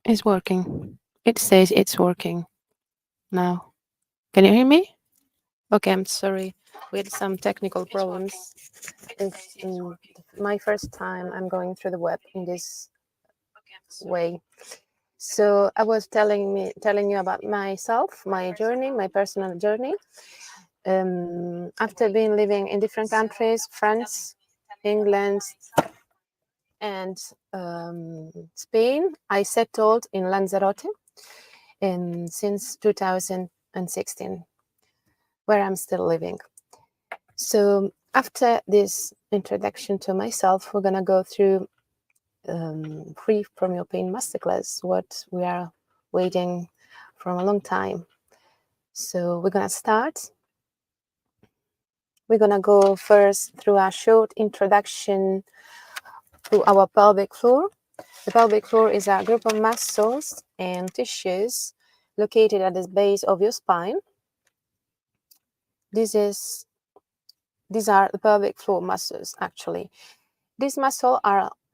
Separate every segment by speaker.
Speaker 1: It's working. It says it's working now. Can you hear me? Okay, I'm sorry. We had some technical problems. It's my first time I'm going through the web in this way. So I was telling you about myself, my journey, my personal journey. After being living in different countries, France, England, and Spain, I settled in Lanzarote since 2016, where I'm still living. So after this introduction to myself, we're gonna go through Free from Your Pain Masterclass, what we are waiting from a long time. So we're gonna start. We're gonna go first through a short introduction to our pelvic floor. The pelvic floor is a group of muscles and tissues located at the base of your spine. These are the pelvic floor muscles, actually. These muscles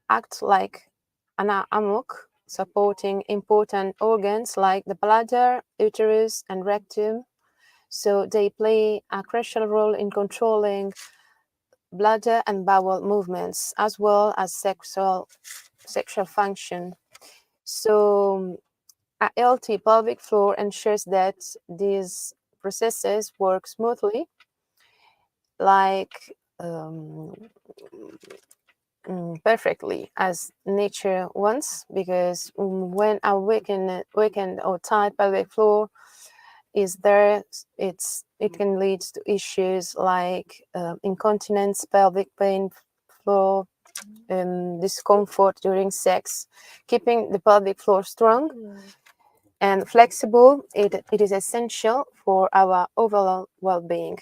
Speaker 1: act like an hammock, supporting important organs like the bladder, uterus, and rectum. So they play a crucial role in controlling bladder and bowel movements, as well as sexual function. So a healthy pelvic floor ensures that these processes work smoothly, like perfectly as nature wants, because when a weakened or tight pelvic floor is there, it can lead to issues like incontinence, pelvic pain, floor discomfort during sex. Keeping the pelvic floor strong and flexible, it is essential for our overall well-being.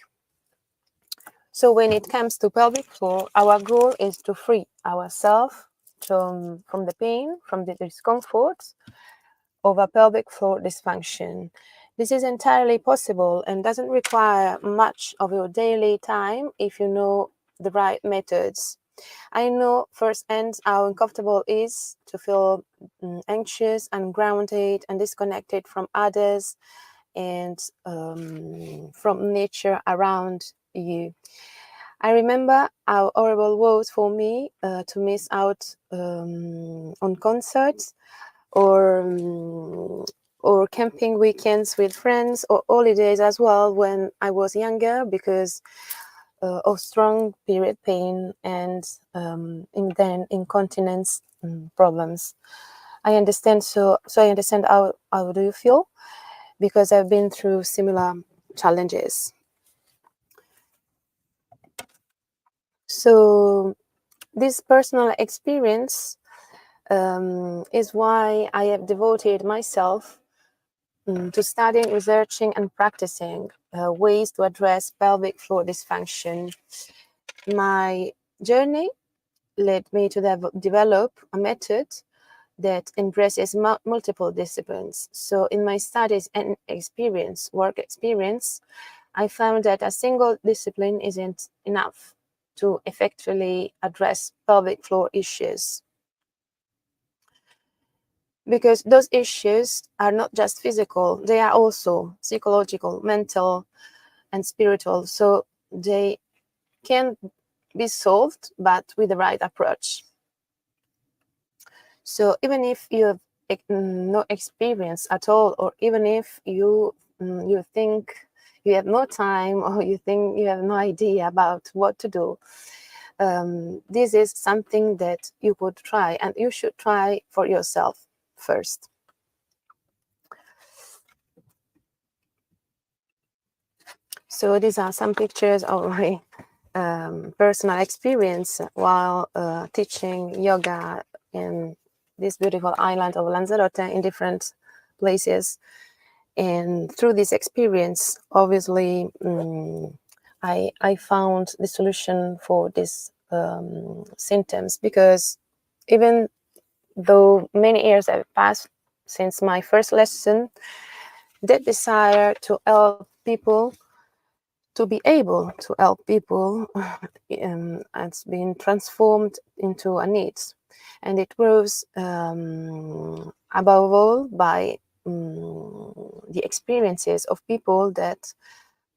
Speaker 1: So when it comes to pelvic floor, our goal is to free ourselves from the pain, from the discomfort of a pelvic floor dysfunction. This is entirely possible and doesn't require much of your daily time if you know the right methods. I know firsthand how uncomfortable it is to feel anxious, ungrounded, and disconnected from others and from nature around you. I remember how horrible it was for me to miss out on concerts or camping weekends with friends or holidays as well when I was younger because of strong period pain and then incontinence problems. I understand. So I understand how do you feel, because I've been through similar challenges. So this personal experience is why I have devoted myself to studying, researching, and practicing ways to address pelvic floor dysfunction. My journey led me to develop a method that embraces multiple disciplines. So in my studies and work experience, I found that a single discipline isn't enough to effectively address pelvic floor issues, because those issues are not just physical, they are also psychological, mental, and spiritual. So they can be solved, but with the right approach. So even if you have no experience at all, or even if you think you have no time, or you think you have no idea about what to do, this is something that you could try, and you should try for yourself first. So these are some pictures of my personal experience while teaching yoga in this beautiful island of Lanzarote in different places. And through this experience, obviously, I found the solution for these symptoms, because even though many years have passed since my first lesson, that desire to help people to be able to help people has been transformed into a need, and it grows above all by the experiences of people that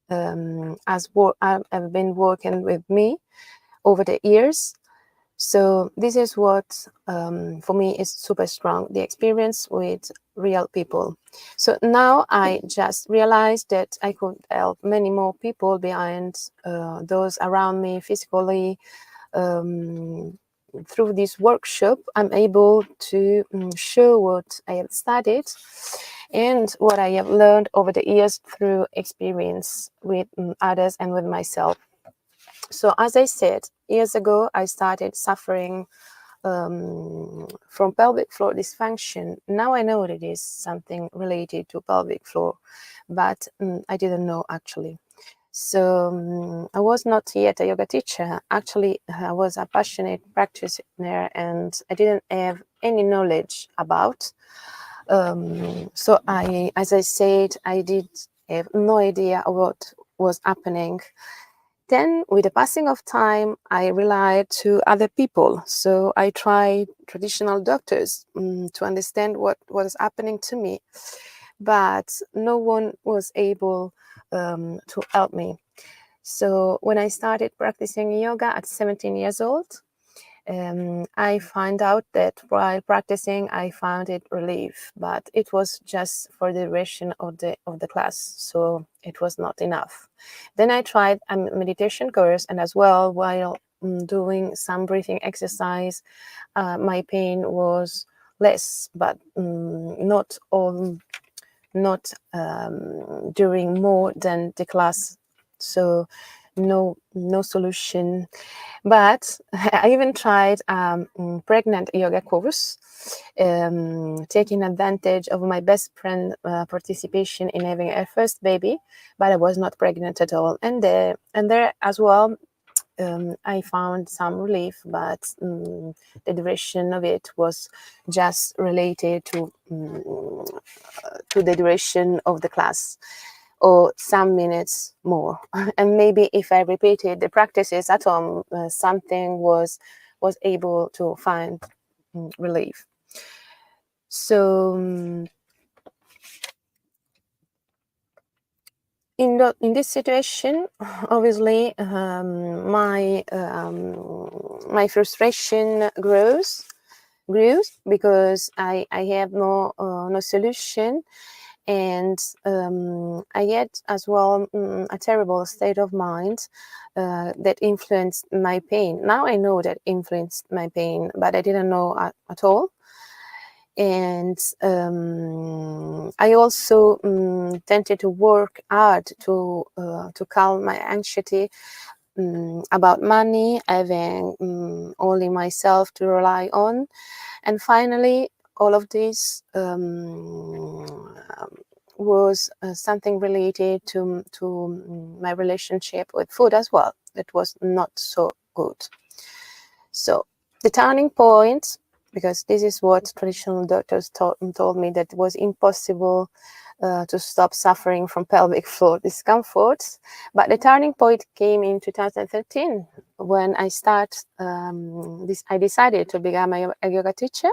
Speaker 1: have been working with me over the years. So this is what for me is super strong, the experience with real people. So now I just realized that I could help many more people behind those around me physically. Through this workshop, I'm able to show what I have studied and what I have learned over the years through experience with others and with myself. So as I said, years ago, I started suffering from pelvic floor dysfunction. Now I know that it is something related to pelvic floor, but I didn't know actually. So I was not yet a yoga teacher. Actually, I was a passionate practitioner and I didn't have any knowledge about. So as I said, I did have no idea what was happening. Then, with the passing of time, I relied to other people. So I tried traditional doctors to understand what was happening to me, but no one was able to help me. So when I started practicing yoga at 17 years old, I found out that while practicing, I found it relief, but it was just for the duration of the class, so it was not enough. Then I tried a meditation course, and as well, while doing some breathing exercise, my pain was less, but not during more than the class. So no solution. But I even tried pregnant yoga course, taking advantage of my best friend participation in having her first baby, but I was not pregnant at all. And there as well, I found some relief, but the duration of it was just related to the duration of the class, or some minutes more. And maybe if I repeated the practices at home, something was able to find relief. So in this situation, obviously, my frustration grew because I have no solution. And I had as well a terrible state of mind that influenced my pain. Now I know that influenced my pain, but I didn't know at all. And I also tended to work hard to calm my anxiety about money, having only myself to rely on. And finally, all of this was something related to my relationship with food as well. That was not so good. So the turning point, because this is what traditional doctors told me, that it was impossible to stop suffering from pelvic floor discomforts. But the turning point came in 2013 when I decided to become a yoga teacher.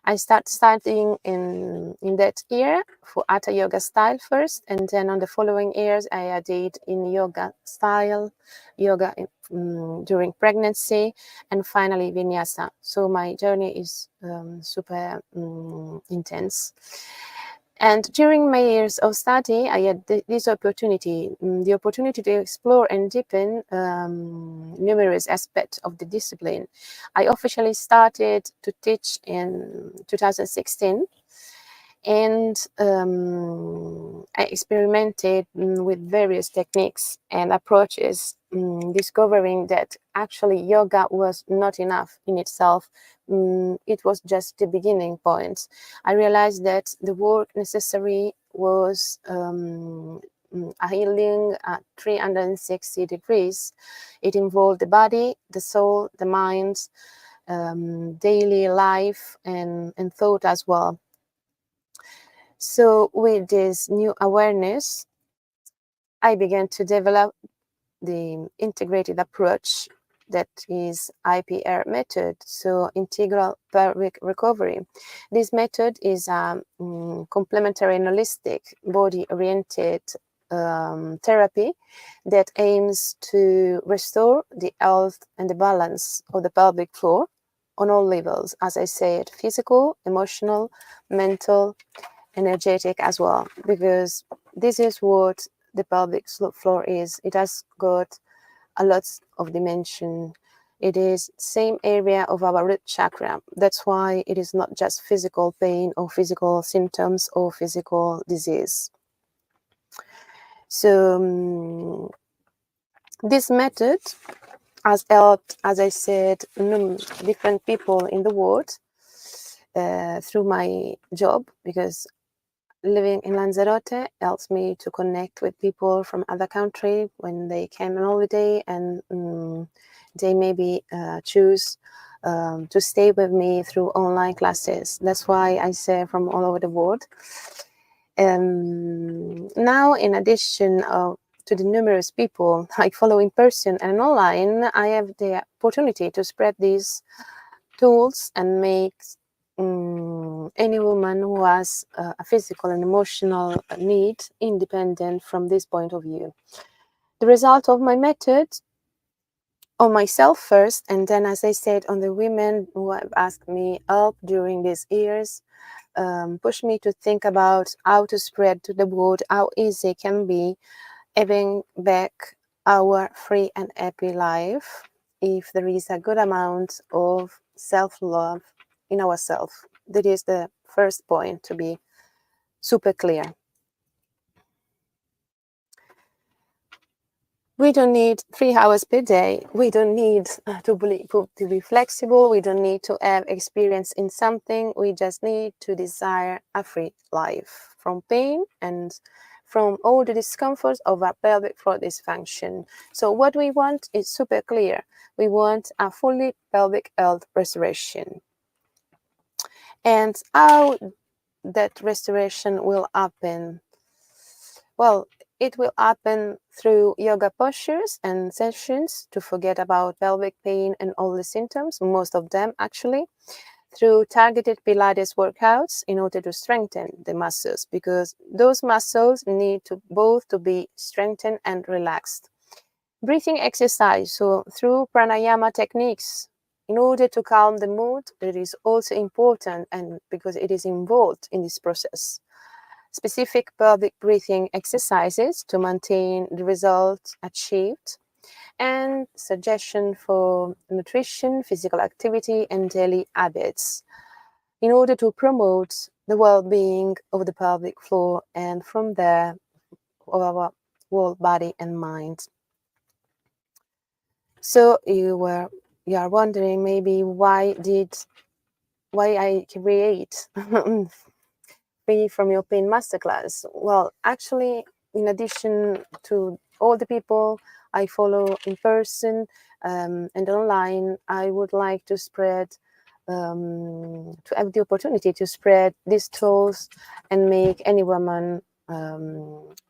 Speaker 1: I started studying in that year for Hatha Yoga style first, and then on the following years I added in yoga style, yoga during pregnancy, and finally Vinyasa. So my journey is super intense. And during my years of study, I had this opportunity, the opportunity to explore and deepen numerous aspects of the discipline. I officially started to teach in 2016, and I experimented with various techniques and approaches, discovering that actually yoga was not enough in itself. It was just the beginning point. I realized that the work necessary was a healing at 360 degrees. It involved the body, the soul, the mind, daily life, and thought as well. So with this new awareness, I began to develop the integrated approach that is IPR method, so integral pelvic recovery. This method is a complementary and holistic body-oriented therapy that aims to restore the health and the balance of the pelvic floor on all levels, as I said, physical, emotional, mental, energetic as well, because this is what the pelvic floor is. It has got a lot of dimension. It is same area of our root chakra. That's why it is not just physical pain or physical symptoms or physical disease. So this method has helped, as I said, different people in the world through my job, because living in Lanzarote helps me to connect with people from other countries when they came on holiday, and they maybe choose to stay with me through online classes. That's why I say from all over the world. Now, in addition to the numerous people I follow in person and online, I have the opportunity to spread these tools and make any woman who has a physical and emotional need independent from this point of view. The result of my method on myself first, and then, as I said, on the women who have asked me help during these years, pushed me to think about how to spread to the world how easy it can be having back our free and happy life if there is a good amount of self-love in ourselves. That is the first point, to be super clear. We don't need 3 hours per day. We don't need to be flexible. We don't need to have experience in something. We just need to desire a free life from pain and from all the discomforts of our pelvic floor dysfunction. So what we want is super clear. We want a fully pelvic health restoration. And how that restoration will happen? Well, it will happen through yoga postures and sessions to forget about pelvic pain and all the symptoms, most of them actually, through targeted Pilates workouts in order to strengthen the muscles, because those muscles need to both to be strengthened and relaxed. Breathing exercise, so through pranayama techniques, in order to calm the mood, it is also important, and because it is involved in this process. Specific pelvic breathing exercises to maintain the results achieved, and suggestion for nutrition, physical activity, and daily habits in order to promote the well-being of the pelvic floor, and from there of our whole body and mind. So you are wondering maybe why I create Free from Your Pain Masterclass. Well, actually, in addition to all the people I follow in person and online, I would like to spread, to have the opportunity to spread these tools and make any woman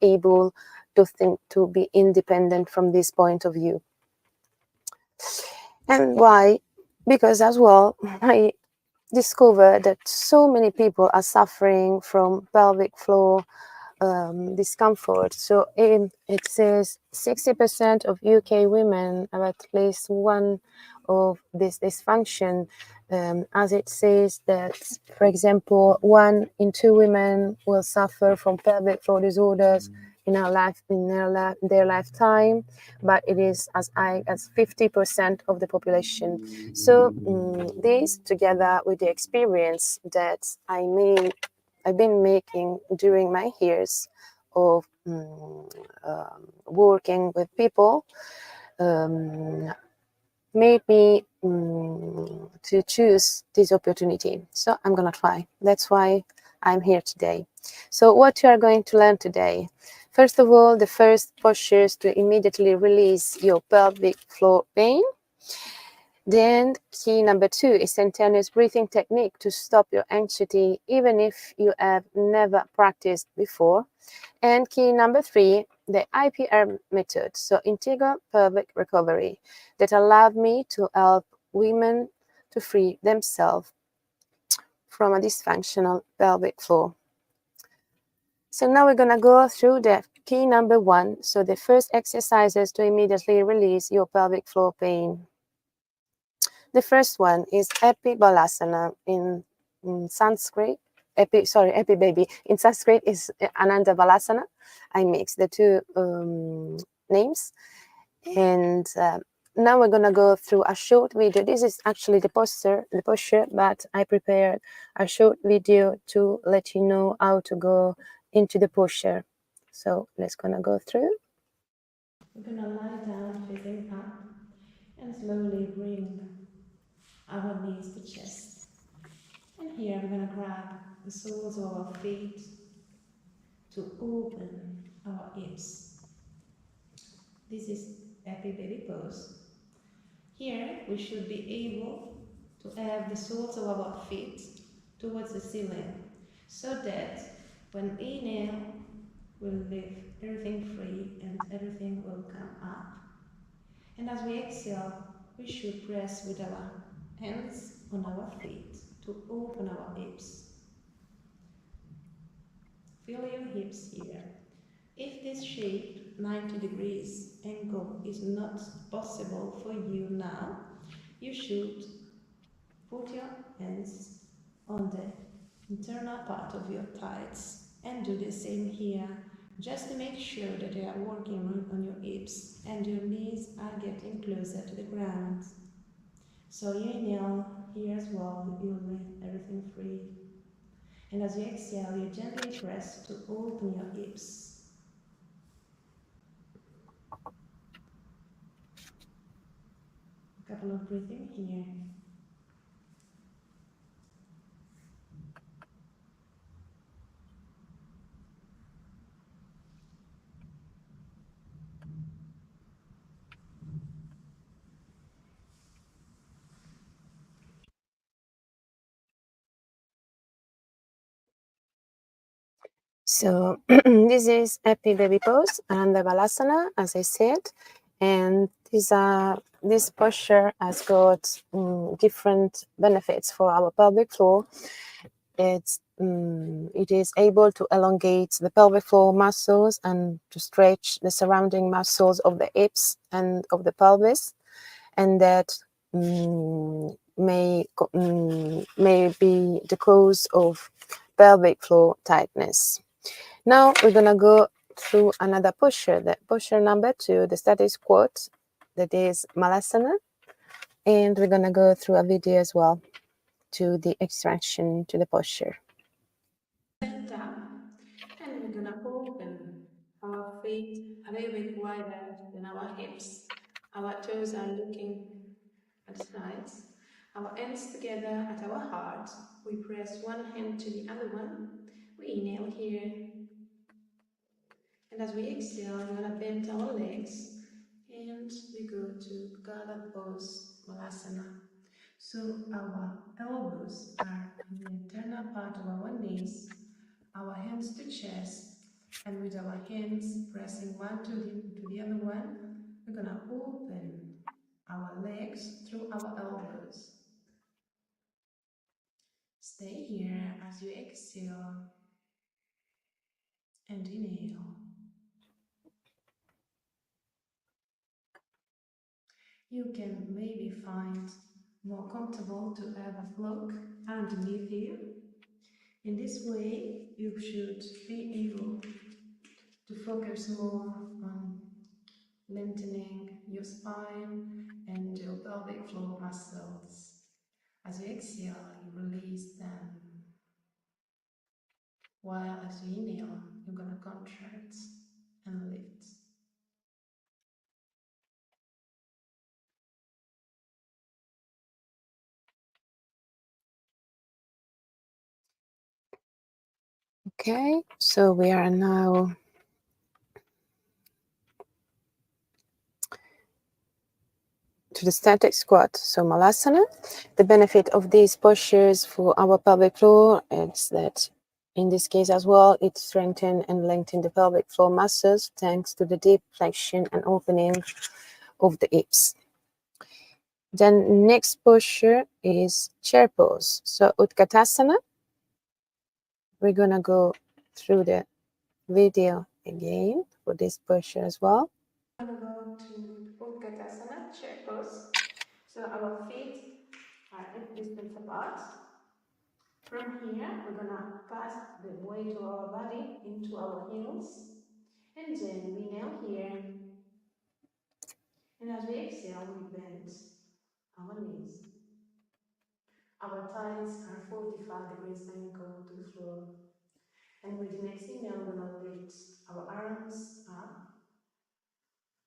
Speaker 1: able to think, to be independent from this point of view. And why? Because as well, I discovered that so many people are suffering from pelvic floor discomfort. So it says 60% of UK women have at least one of this dysfunction, as it says that, for example, 1 in 2 women will suffer from pelvic floor disorders in their lifetime, but it is as high as 50% of the population. So this, together with the experience that I've been making during my years of working with people, made me to choose this opportunity. So I'm gonna try. That's why I'm here today. So what you are going to learn today? First of all, the first postures to immediately release your pelvic floor pain. Then key number 2 is spontaneous breathing technique to stop your anxiety even if you have never practiced before. And key number 3, the IPR method, so integral pelvic recovery, that allowed me to help women to free themselves from a dysfunctional pelvic floor. So now we're going to go through the key number 1, so the first exercises to immediately release your pelvic floor pain. The first one is Epi Balasana in Sanskrit. Epi baby. In Sanskrit is Ananda Balasana. I mix the two names. And now we're gonna go through a short video. This is actually the posture, but I prepared a short video to let you know how to go into the posture. So let's gonna go through.
Speaker 2: We're gonna lie down facing up and slowly bring our knees to chest. And here we're gonna grab the soles of our feet to open our hips. This is happy baby pose. Here we should be able to have the soles of our feet towards the ceiling so that when inhale we'll leave everything free and everything will come up. And as we exhale, we should press with our hands on our feet to open our hips. Feel your hips here. If this shape 90 degrees angle is not possible for you now, you should put your hands on the internal part of your thighs and do the same here, just to make sure that you are working on your hips and your knees are getting closer to the ground. So you inhale here as well, you'll leave everything free. And as you exhale, you gently press to open your hips. A couple of breathing here.
Speaker 1: So this is Happy Baby Pose and the Balasana, as I said, and this posture has got different benefits for our pelvic floor. It is able to elongate the pelvic floor muscles and to stretch the surrounding muscles of the hips and of the pelvis, and that may be the cause of pelvic floor tightness. Now we're gonna go through another posture, the posture number 2, the static squat, that is Malasana, and we're gonna go through a video as well to the extraction to the posture.
Speaker 2: Stand up, and we're gonna open our feet a little bit wider than our hips. Our toes are looking at the sides. Our hands together at our heart. We press one hand to the other one. We inhale here. And as we exhale, we're gonna bend our legs and we go to Gala pose, Malasana. So our elbows are in the internal part of our knees, our hands to chest, and with our hands pressing one to the other one, we're gonna open our legs through our elbows. Stay here as you exhale and inhale. You can maybe find more comfortable to have a block underneath you. In this way, you should be able to focus more on lengthening your spine and your pelvic floor muscles. As you exhale, you release them, while as you inhale, you're going to contract and lift.
Speaker 1: Okay, so we are now to the static squat, so Malasana. The benefit of these postures for our pelvic floor is that in this case as well, it strengthens and lengthens the pelvic floor muscles thanks to the deep flexion and opening of the hips. Then next posture is chair pose. So Utkatasana, we're gonna go through the video again for this posture as well.
Speaker 2: I'm gonna go to Utkatasana, chair pose. So our feet are hip distance apart. From here, we're gonna pass the weight of our body into our heels, and then we kneel here. And as we exhale, we bend our knees. Our thighs are 45 degrees angle to the floor. And with the next inhale, we're gonna lift our arms up,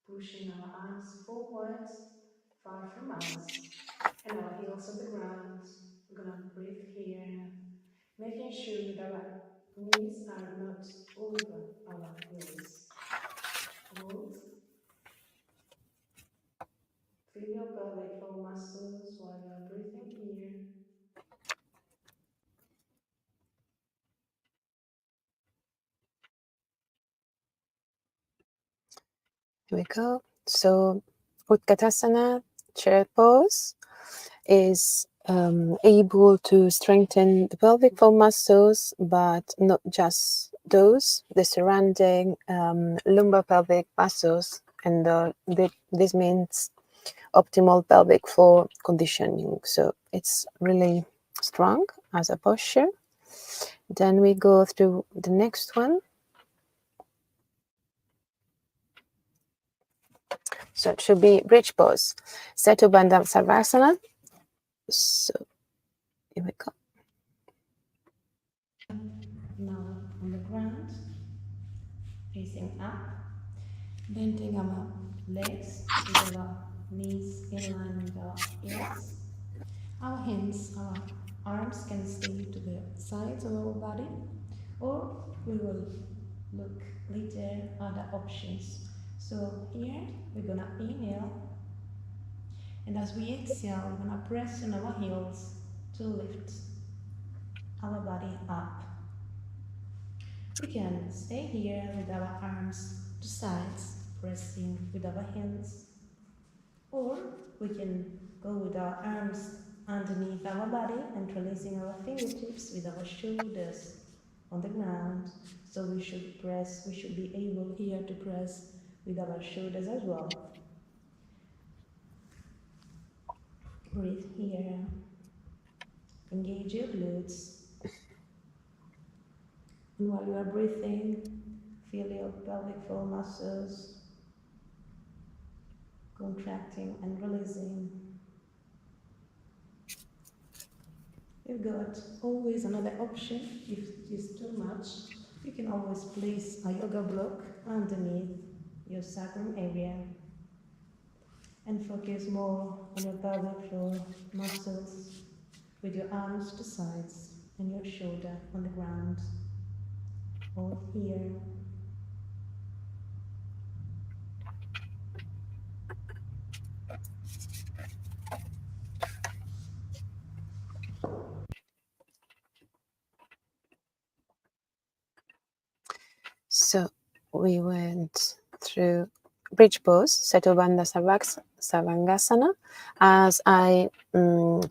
Speaker 2: pushing our arms forward, far from us, and our heels on the ground. We're gonna breathe here, making sure that our knees are not over our heels. Hold. Feel your pelvic floor muscles while you're breathing here.
Speaker 1: Here we go. So Utkatasana, chair pose, is able to strengthen the pelvic floor muscles, but not just those, the surrounding lumbar pelvic muscles, and this means optimal pelvic floor conditioning. So it's really strong as a posture. Then we go through the next one. So it should be bridge pose. Setu Bandha Sarvasana. So here we go.
Speaker 2: Now on the ground, facing up, bending our legs with our knees in line with our ears. Our hands, our arms can stay to the sides of our body, or we will look later other options. So here we're gonna inhale, and as we exhale, we're gonna press on our heels to lift our body up. We can stay here with our arms to sides, pressing with our hands, or we can go with our arms underneath our body and releasing our fingertips with our shoulders on the ground. So we should be able here to press with our shoulders as well. Breathe here. Engage your glutes. And while you are breathing, feel your pelvic floor muscles contracting and releasing. You've got always another option. If it is too much, you can always place a yoga block underneath your sacrum area and focus more on your pelvic floor muscles with your arms to sides and your shoulder on the ground. Hold here.
Speaker 1: So we went through bridge pose, Setu Bandha Sarvangasana. As I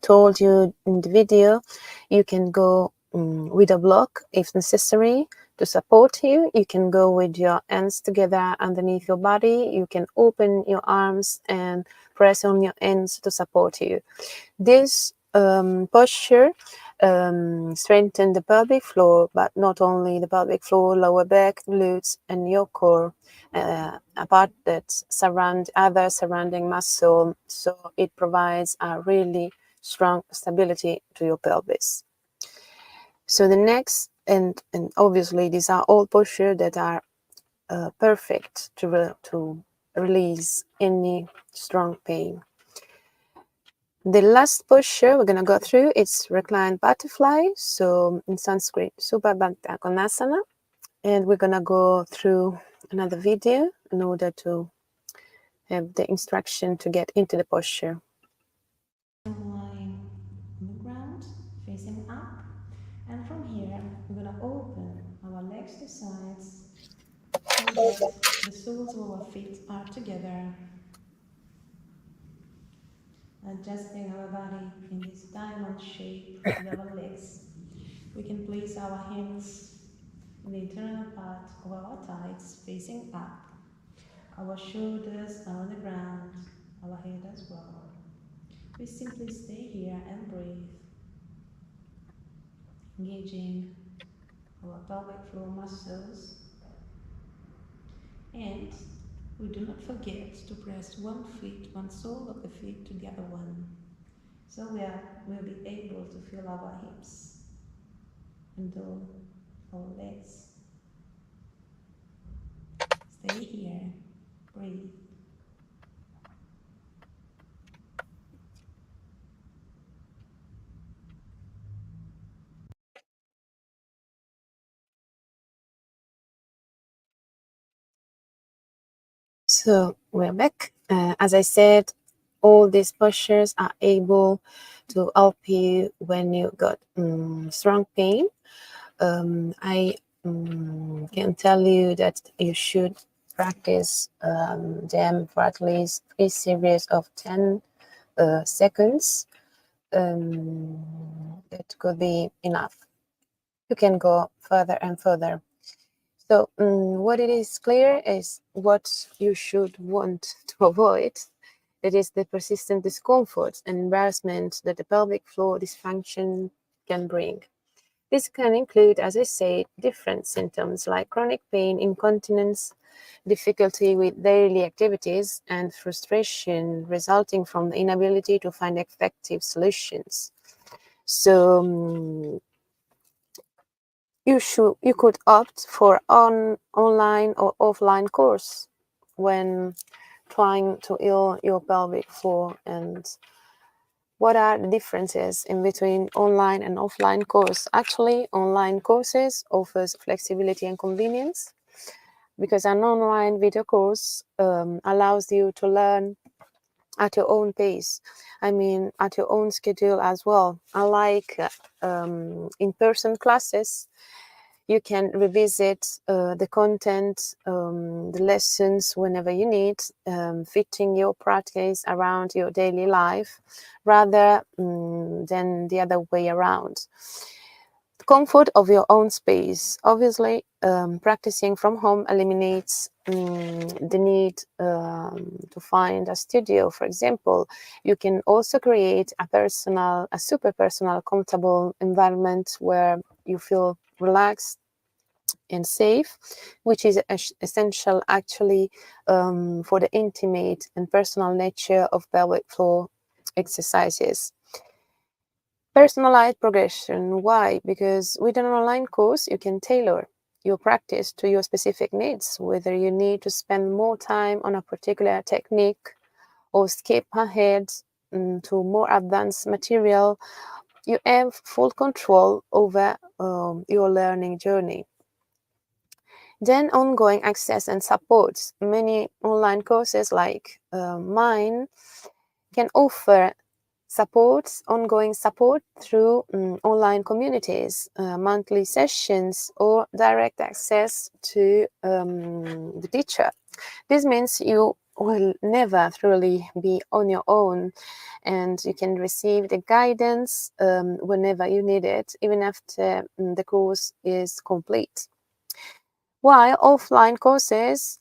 Speaker 1: told you in the video, you can go with a block if necessary to support you. You can go with your hands together underneath your body. You can open your arms and press on your hands to support you. This posture strengthen the pelvic floor, but not only the pelvic floor, lower back, glutes, and your core, a part that surround other surrounding muscle. So it provides a really strong stability to your pelvis. So the next, and obviously these are all postures that are perfect to release any strong pain. The last posture we're going to go through is reclined butterfly, so in Sanskrit, Supabhakta Konasana. And we're going to go through another video in order to the instruction to get into the posture.
Speaker 2: Lying on the ground, facing up. And from here, we're gonna open our legs to sides so that the soles of our feet are together, adjusting our body in this diamond shape with our legs. We can place our hands in the internal part of our thighs facing up. Our shoulders are on the ground, our head as well. We simply stay here and breathe, engaging our pelvic floor muscles, and we do not forget to press one sole of the feet to the other one, so we'll be able to feel our hips and do our legs. Stay here, breathe.
Speaker 1: So we're back. As I said, all these postures are able to help you when you got strong pain. I can tell you that you should practice them for at least 3 series of 10 seconds. That could be enough. You can go further and further. So what it is clear is what you should want to avoid. It is the persistent discomfort and embarrassment that the pelvic floor dysfunction can bring. This can include, as I said, different symptoms like chronic pain, incontinence, difficulty with daily activities, and frustration resulting from the inability to find effective solutions. So you could opt for online or offline course when trying to heal your pelvic floor. And what are the differences in between online and offline course? Actually, online courses offers flexibility and convenience because an online video course allows you to learn at your own pace. I mean, at your own schedule as well. Unlike in-person classes, you can revisit the content, the lessons whenever you need, fitting your practice around your daily life rather than the other way around. The comfort of your own space. Obviously, practicing from home eliminates the need to find a studio, for example. You can also create a super personal, comfortable environment where you feel relaxed and safe, which is essential actually for the intimate and personal nature of pelvic floor exercises. Personalized progression. Why? Because with an online course, you can tailor your practice to your specific needs, whether you need to spend more time on a particular technique or skip ahead to more advanced material. You have full control over your learning journey. Then ongoing access and support. Many online courses like mine can offer ongoing support through online communities, monthly sessions, or direct access to the teacher. This means you will never truly be on your own and you can receive the guidance whenever you need it, even after the course is complete. While offline courses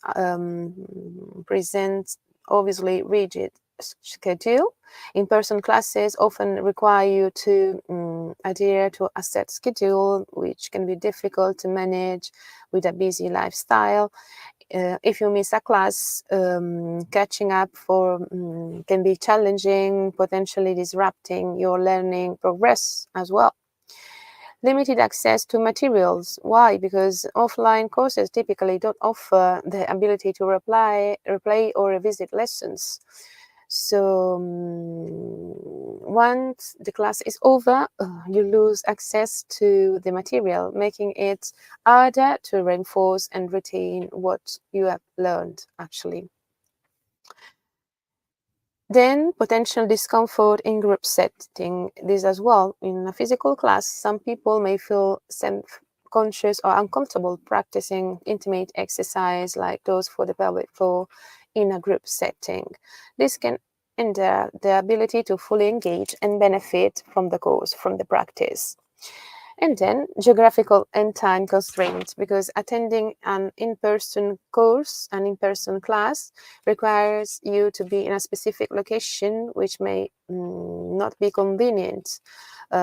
Speaker 1: present obviously rigid schedule, in-person classes often require you to adhere to a set schedule, which can be difficult to manage with a busy lifestyle. If you miss a class, catching up can be challenging, potentially disrupting your learning progress as well. Limited access to materials. Why? Because offline courses typically don't offer the ability to replay or revisit lessons. So once the class is over, you lose access to the material, making it harder to reinforce and retain what you have learned, actually. Then potential discomfort in group setting. This as well. In a physical class, some people may feel self-conscious or uncomfortable practicing intimate exercise like those for the pelvic floor in a group setting. This can hinder the ability to fully engage and benefit from the course, from the practice. And then geographical and time constraints, because attending an in-person course, an in-person class, requires you to be in a specific location, which may not be convenient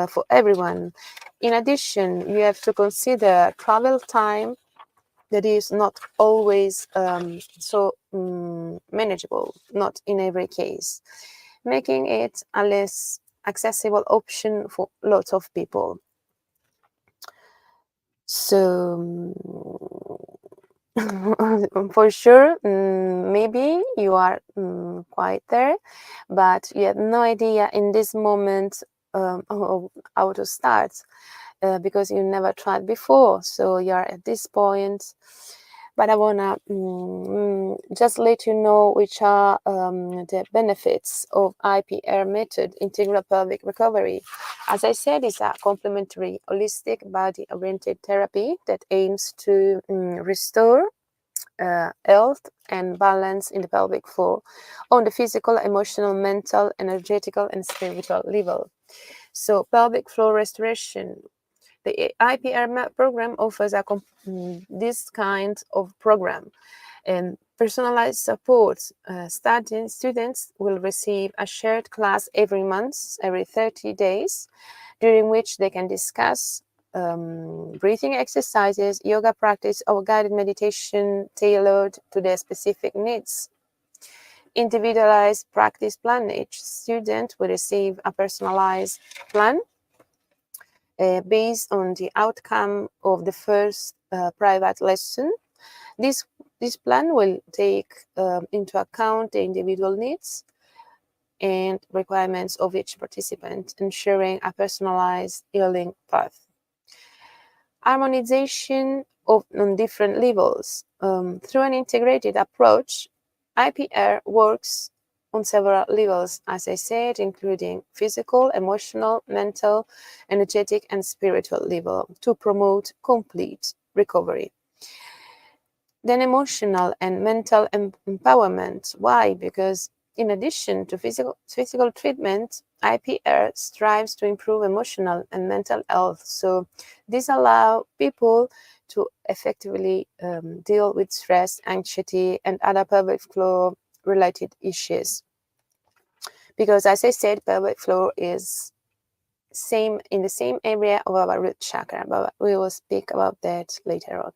Speaker 1: for everyone. In addition, you have to consider travel time that is not always so manageable, not in every case, making it a less accessible option for lots of people. So, for sure, maybe you are quite there, but you have no idea in this moment how to start because you never tried before. So you are at this point. But I wanna just let you know which are the benefits of IPR method, integral pelvic recovery. As I said, it's a complementary, holistic, body-oriented therapy that aims to restore health and balance in the pelvic floor on the physical, emotional, mental, energetical, and spiritual level. So, pelvic floor restoration. The IPR program offers this kind of program and personalized support. Students will receive a shared class every month, every 30 days, during which they can discuss breathing exercises, yoga practice, or guided meditation tailored to their specific needs. Individualized practice plan. Each student will receive a personalized plan based on the outcome of the first private lesson. This, this plan will take into account the individual needs and requirements of each participant, ensuring a personalized healing path. Harmonization on different levels. Through an integrated approach, IPR works on several levels, as I said, including physical, emotional, mental, energetic, and spiritual level to promote complete recovery. Then emotional and mental empowerment. Why? Because in addition to physical treatment, IPR strives to improve emotional and mental health. So this allows people to effectively deal with stress, anxiety, and other pelvic floor related issues. Because as I said, pelvic floor is same in the same area of our root chakra, but we will speak about that later on.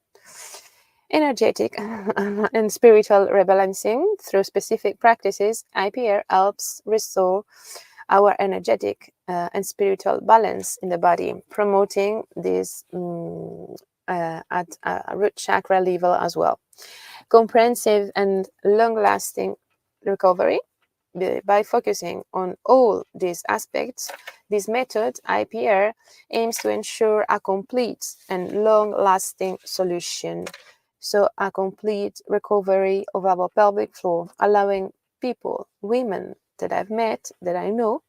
Speaker 1: Energetic and spiritual rebalancing through specific practices, IPR helps restore our energetic and spiritual balance in the body, promoting this at a root chakra level as well. Comprehensive and long-lasting recovery. By focusing on all these aspects, this method, IPR, aims to ensure a complete and long-lasting solution. So a complete recovery of our pelvic floor, allowing people, women that I've met, that I know,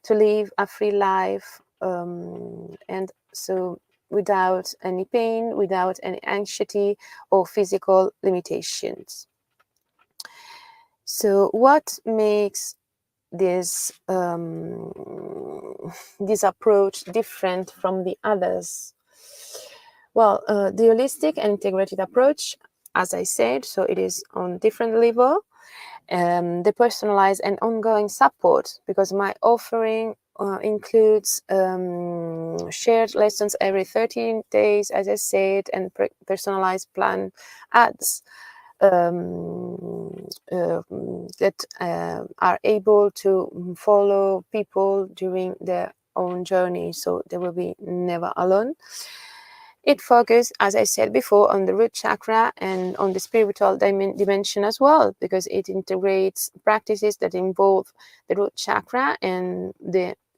Speaker 1: to live a free life and so without any pain, without any anxiety or physical limitations. So what makes this this approach different from the others? Well, the holistic and integrated approach, as I said, so it is on different level. The personalized and ongoing support, because my offering includes shared lessons every 13 days, as I said, and personalized plan ads that are able to follow people during their own journey, so they will be never alone. It focuses, as I said before, on the root chakra and on the spiritual dimension as well, because it integrates practices that involve the root chakra and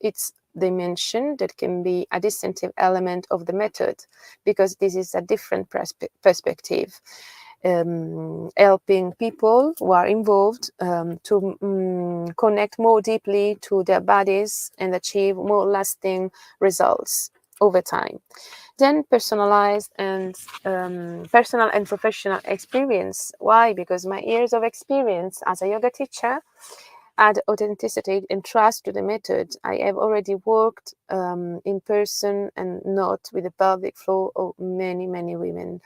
Speaker 1: its dimension that can be a distinctive element of the method, because this is a different perspective. helping people who are involved to connect more deeply to their bodies and achieve more lasting results over time. Then personalized and personal and professional experience. Why? Because my years of experience as a yoga teacher add authenticity and trust to the method. I have already worked in person and not with the pelvic floor of many, many women.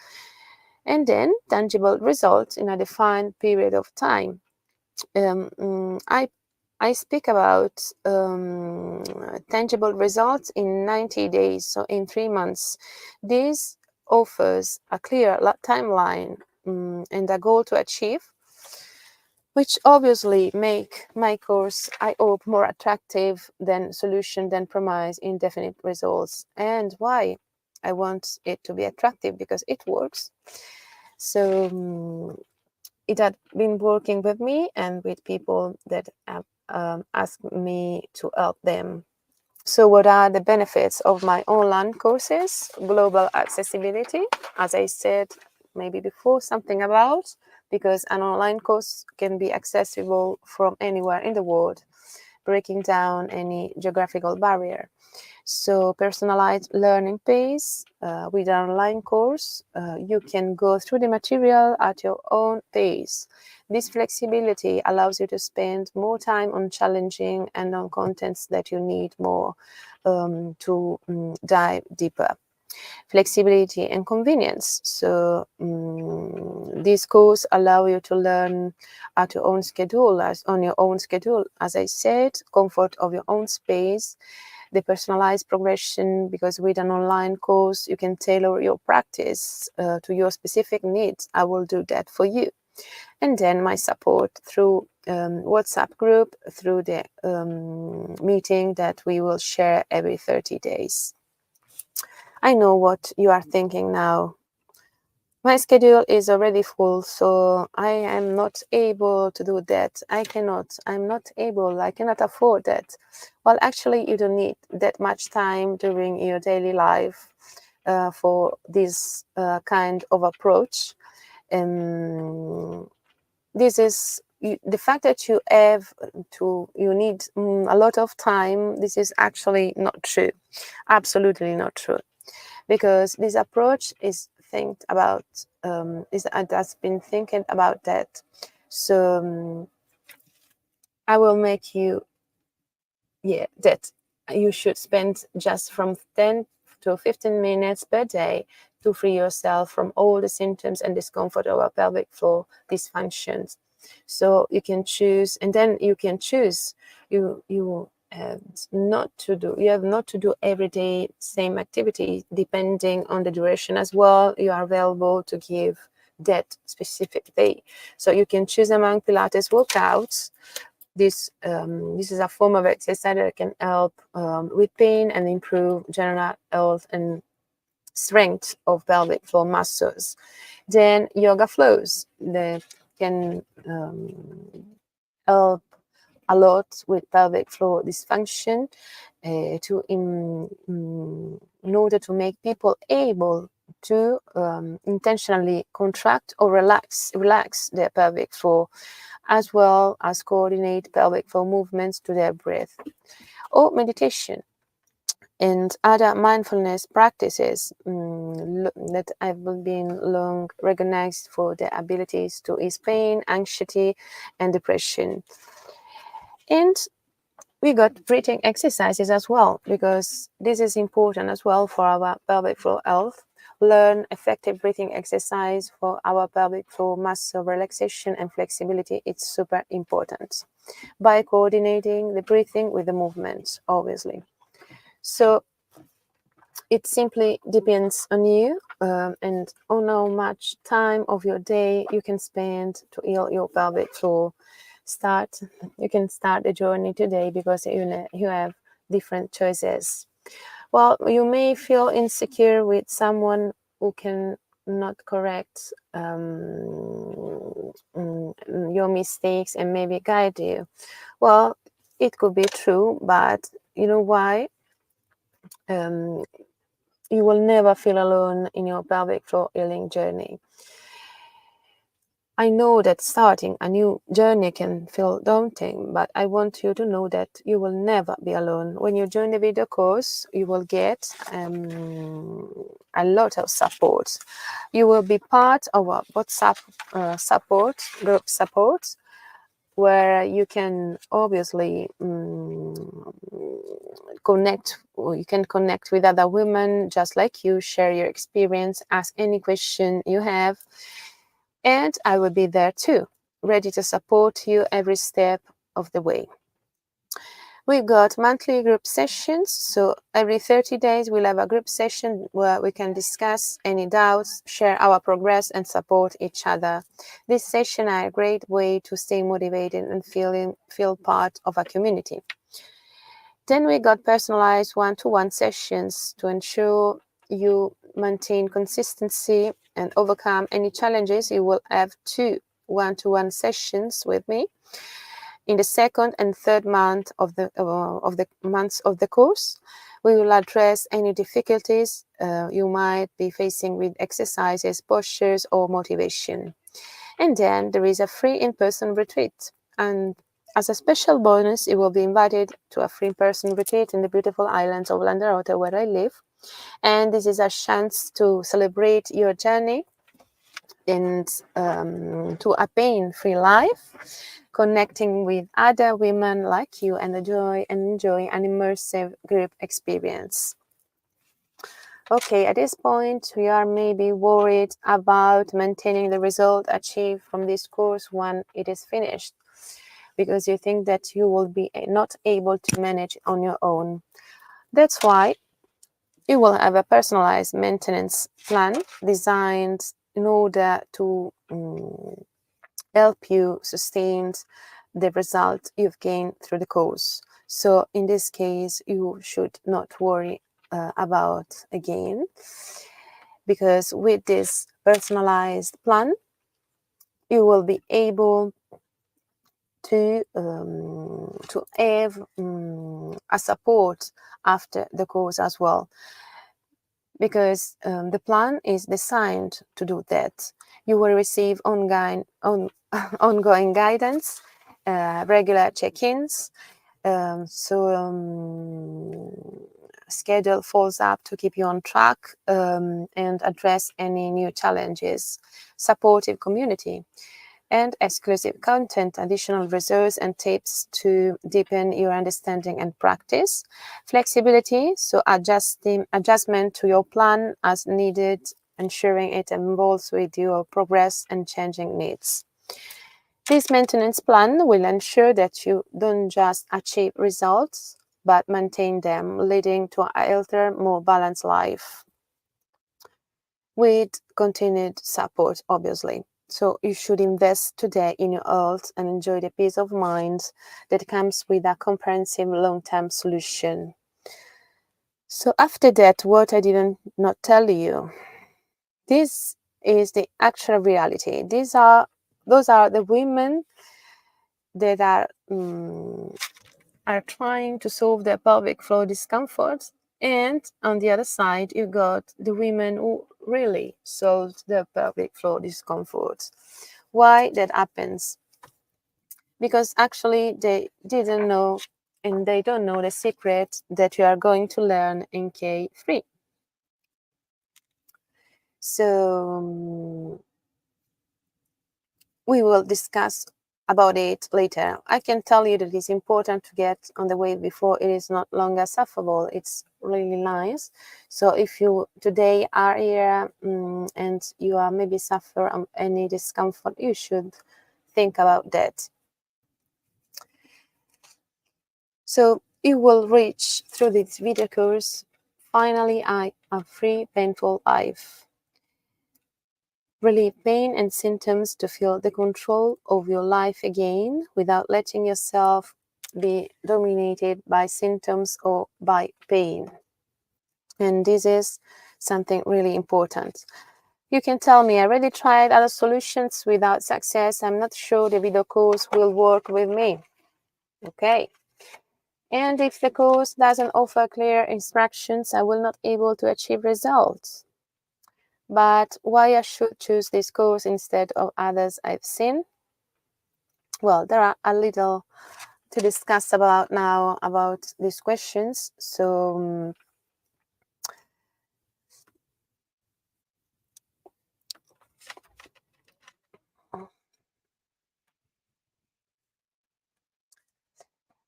Speaker 1: And then tangible results in a defined period of time. I speak about tangible results in 90 days, so in 3 months. This offers a clear timeline and a goal to achieve, which obviously make my course, I hope, more attractive than solution than promise indefinite results. And why I want it to be attractive? Because it works. So it had been working with me and with people that have asked me to help them. So what are the benefits of my online courses? Global accessibility, as I said maybe before, something about, because an online course can be accessible from anywhere in the world, breaking down any geographical barrier. So personalized learning pace with an online course, you can go through the material at your own pace. This flexibility allows you to spend more time on challenging and on contents that you need more to dive deeper. Flexibility and convenience. So these courses allow you to learn at your own schedule, on your own schedule. As I said, comfort of your own space, the personalized progression, because with an online course, you can tailor your practice to your specific needs. I will do that for you. And then my support through WhatsApp group, through the meeting that we will share every 30 days. I know what you are thinking now. My schedule is already full, so I am not able to do that. I'm not able, I cannot afford that. Well, actually, you don't need that much time during your daily life for this kind of approach. This is the fact that you need a lot of time. This is actually not true. Absolutely not true, because this approach is think about has been thinking about that. So I will make you that you should spend just from 10 to 15 minutes per day to free yourself from all the symptoms and discomfort of a pelvic floor dysfunctions. So you can choose, and then you can choose. You have not to do every day same activity, depending on the duration as well. You are available to give that specific day. So you can choose among Pilates workouts. This is a form of exercise that can help with pain and improve general health and strength of pelvic floor muscles. Then yoga flows that can help a lot with pelvic floor dysfunction in order to make people able to intentionally contract or relax their pelvic floor, as well as coordinate pelvic floor movements to their breath. Or meditation and other mindfulness practices that have been long recognized for their abilities to ease pain, anxiety, and depression. And we got breathing exercises as well, because this is important as well for our pelvic floor health. Learn effective breathing exercise for our pelvic floor muscle relaxation and flexibility. It's super important by coordinating the breathing with the movements, obviously. So it simply depends on you and on how much time of your day you can spend to heal your pelvic floor. You can start the journey today, because you have different choices. Well, you may feel insecure with someone who can not correct your mistakes and maybe guide you. Well, it could be true, but you know why? You will never feel alone in your pelvic floor healing journey. I know that starting a new journey can feel daunting, but I want you to know that you will never be alone. When you join the video course, you will get a lot of support. You will be part of a WhatsApp group support, where you can obviously connect with other women just like you, share your experience, ask any question you have, and I will be there too, ready to support you every step of the way. We've got monthly group sessions, so every 30 days we'll have a group session where we can discuss any doubts, share our progress, and support each other. These sessions are a great way to stay motivated and feel part of a community. Then we got personalized one-to-one sessions to ensure you maintain consistency and overcome any challenges. You will have 2 one-to-one sessions with me in the second and third month of the months of the course. We will address any difficulties you might be facing with exercises, postures, or motivation. And then there is a free in-person retreat. And as a special bonus, you will be invited to a free in-person retreat in the beautiful islands of Lanzarote, where I live. And this is a chance to celebrate your journey and to a pain-free life, connecting with other women like you, and enjoy an immersive group experience. Okay, at this point, we are maybe worried about maintaining the result achieved from this course when it is finished, because you think that you will be not able to manage on your own. That's why you will have a personalized maintenance plan designed in order to help you sustain the result you've gained through the course. So in this case, you should not worry about again, because with this personalized plan, you will be able to have a support after the course as well, because the plan is designed to do that. You will receive ongoing guidance, regular check-ins, schedule follows up to keep you on track and address any new challenges, supportive community, and exclusive content, additional resources and tips to deepen your understanding and practice. Flexibility, so adjustment to your plan as needed, ensuring it evolves with your progress and changing needs. This maintenance plan will ensure that you don't just achieve results, but maintain them, leading to a healthier, more balanced life with continued support, obviously. So you should invest today in your health and enjoy the peace of mind that comes with a comprehensive long-term solution. So after that, what I didn't not tell you, this is the actual reality. Those are the women that are trying to solve their pelvic floor discomfort, and on the other side you got the women who really solved their pelvic floor discomfort. Why that happens? Because actually they didn't know, and they don't know the secret that you are going to learn in K3. So we will discuss about it later. I can tell you that it's important to get on the way before it is not longer sufferable. It's really nice. So if you today are here and you are maybe suffer any discomfort, you should think about that. So you will reach through this video course finally a free painful life. Relieve pain and symptoms to feel the control of your life again without letting yourself be dominated by symptoms or by pain. And this is something really important. You can tell me, I already tried other solutions without success. I'm not sure the video course will work with me. Okay. And if the course doesn't offer clear instructions, I will not able to achieve results. But why I should choose this course instead of others I've seen? Well, there are a little to discuss about now about these questions. So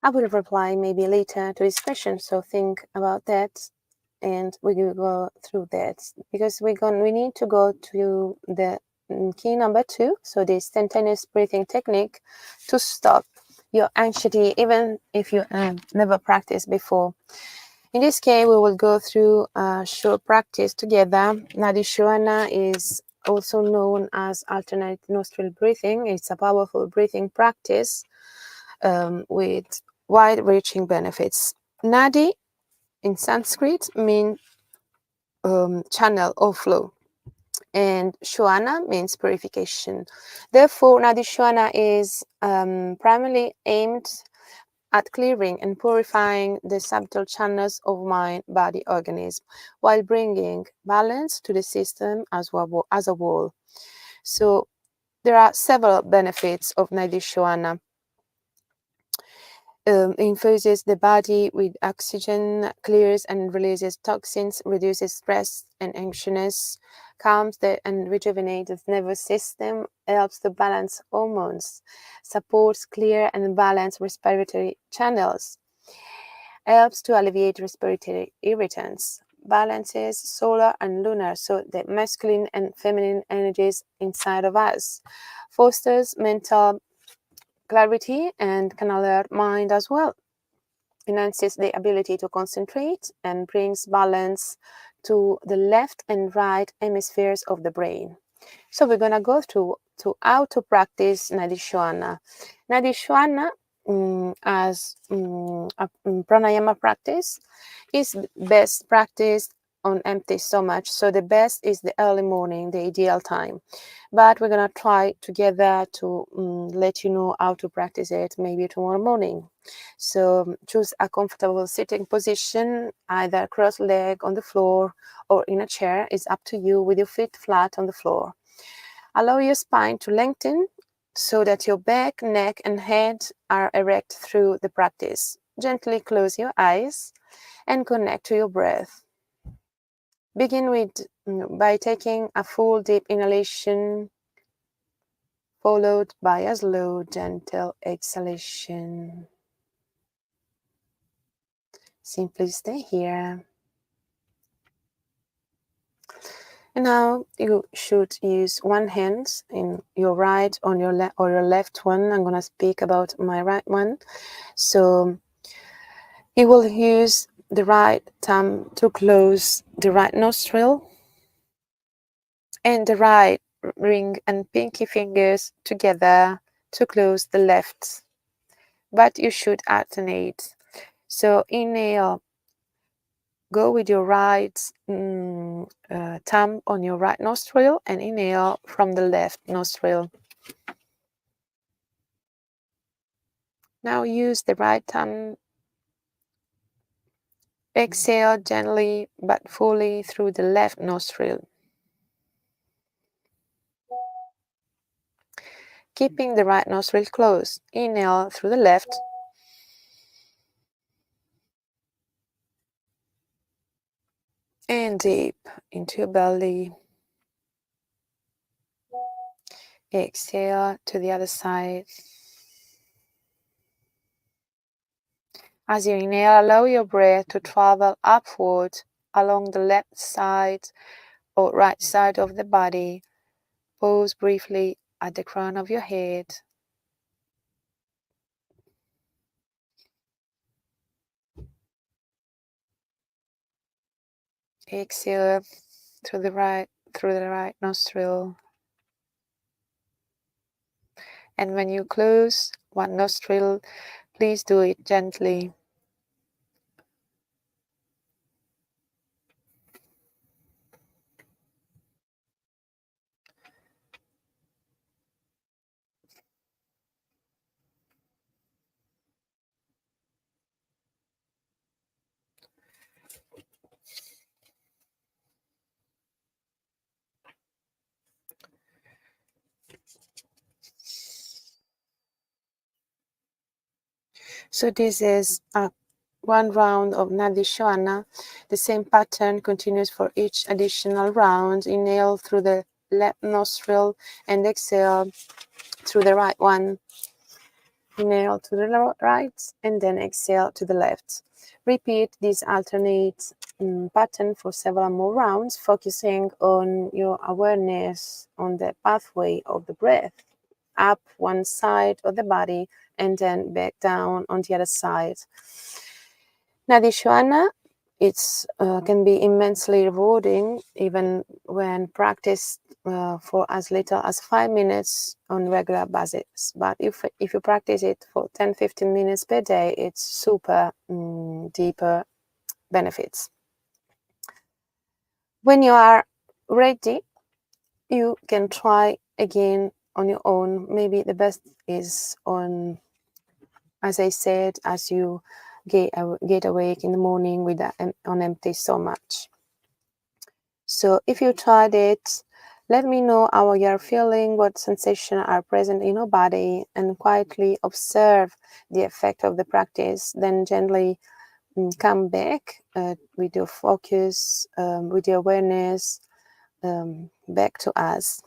Speaker 1: I will reply maybe later to this question. So think about that, and we will go through that because we need to go to the key number 2. So the instantaneous breathing technique to stop your anxiety, even if you have never practiced before. In this case, we will go through a short practice together. Nadishoana is also known as alternate nostril breathing. It's a powerful breathing practice with wide-reaching benefits. Nadi in Sanskrit means channel or flow, and Shwana means purification. Therefore, Nadi Shwana is primarily aimed at clearing and purifying the subtle channels of mind, body, organism, while bringing balance to the system as a whole. So there are several benefits of Nadi Shwana. Infuses the body with oxygen, clears and releases toxins, reduces stress and anxiousness, calms and rejuvenates the nervous system, helps to balance hormones, supports clear and balanced respiratory channels, helps to alleviate respiratory irritants, balances solar and lunar, so the masculine and feminine energies inside of us, fosters mental clarity and can alert mind as well, enhances the ability to concentrate and brings balance to the left and right hemispheres of the brain. So we're going to go through to how to practice Nadishwana. Nadishwana as a pranayama practice is best practiced on empty stomach. So the best is the early morning, the ideal time. But we're going to try together to let you know how to practice it maybe tomorrow morning. So choose a comfortable sitting position, either cross leg on the floor or in a chair. It's up to you with your feet flat on the floor. Allow your spine to lengthen so that your back, neck, and head are erect through the practice. Gently close your eyes and connect to your breath. Begin by taking a full deep inhalation followed by a slow, gentle exhalation. Simply stay here. And now you should use one hand in your right on your left or your left one. I'm going to speak about my right one. So you will use the right thumb to close the right nostril and the right ring and pinky fingers together to close the left. But you should alternate. So inhale, go with your right thumb on your right nostril and inhale from the left nostril. Now use the right thumb. Exhale gently but fully through the left nostril. Keeping the right nostril closed. Inhale through the left. And deep into your belly. Exhale to the other side. As you inhale, allow your breath to travel upward along the left side or right side of the body. Pause briefly at the crown of your head. Exhale through the right nostril. And when you close one nostril, please do it gently. So this is one round of Nadi Shwana. The same pattern continues for each additional round. Inhale through the left nostril and exhale through the right one. Inhale to the right and then exhale to the left. Repeat this alternate pattern for several more rounds, focusing on your awareness on the pathway of the breath, up one side of the body and then back down on the other side. Nadishwana, it's can be immensely rewarding even when practiced for as little as 5 minutes on regular basis. But if you practice it for 10-15 minutes per day, it's super deeper benefits. When you are ready, you can try again on your own. Maybe the best is on, as I said, as you get awake in the morning with on empty stomach. So if you tried it, let me know how you're feeling, what sensations are present in your body, and quietly observe the effect of the practice. Then gently come back with your focus, with your awareness, back to us.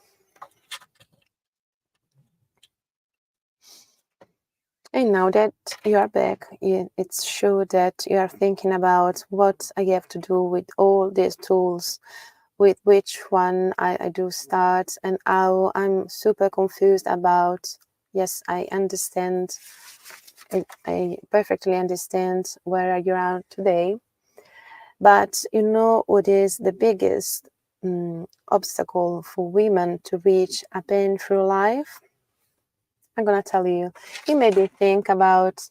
Speaker 1: And now that you are back, it's sure that you are thinking about what I have to do with all these tools, with which one I do start, and how I'm super confused about. Yes, I understand. I perfectly understand where you are today. But you know what is the biggest obstacle for women to reach a pain-free life? I'm going to tell you. You maybe think about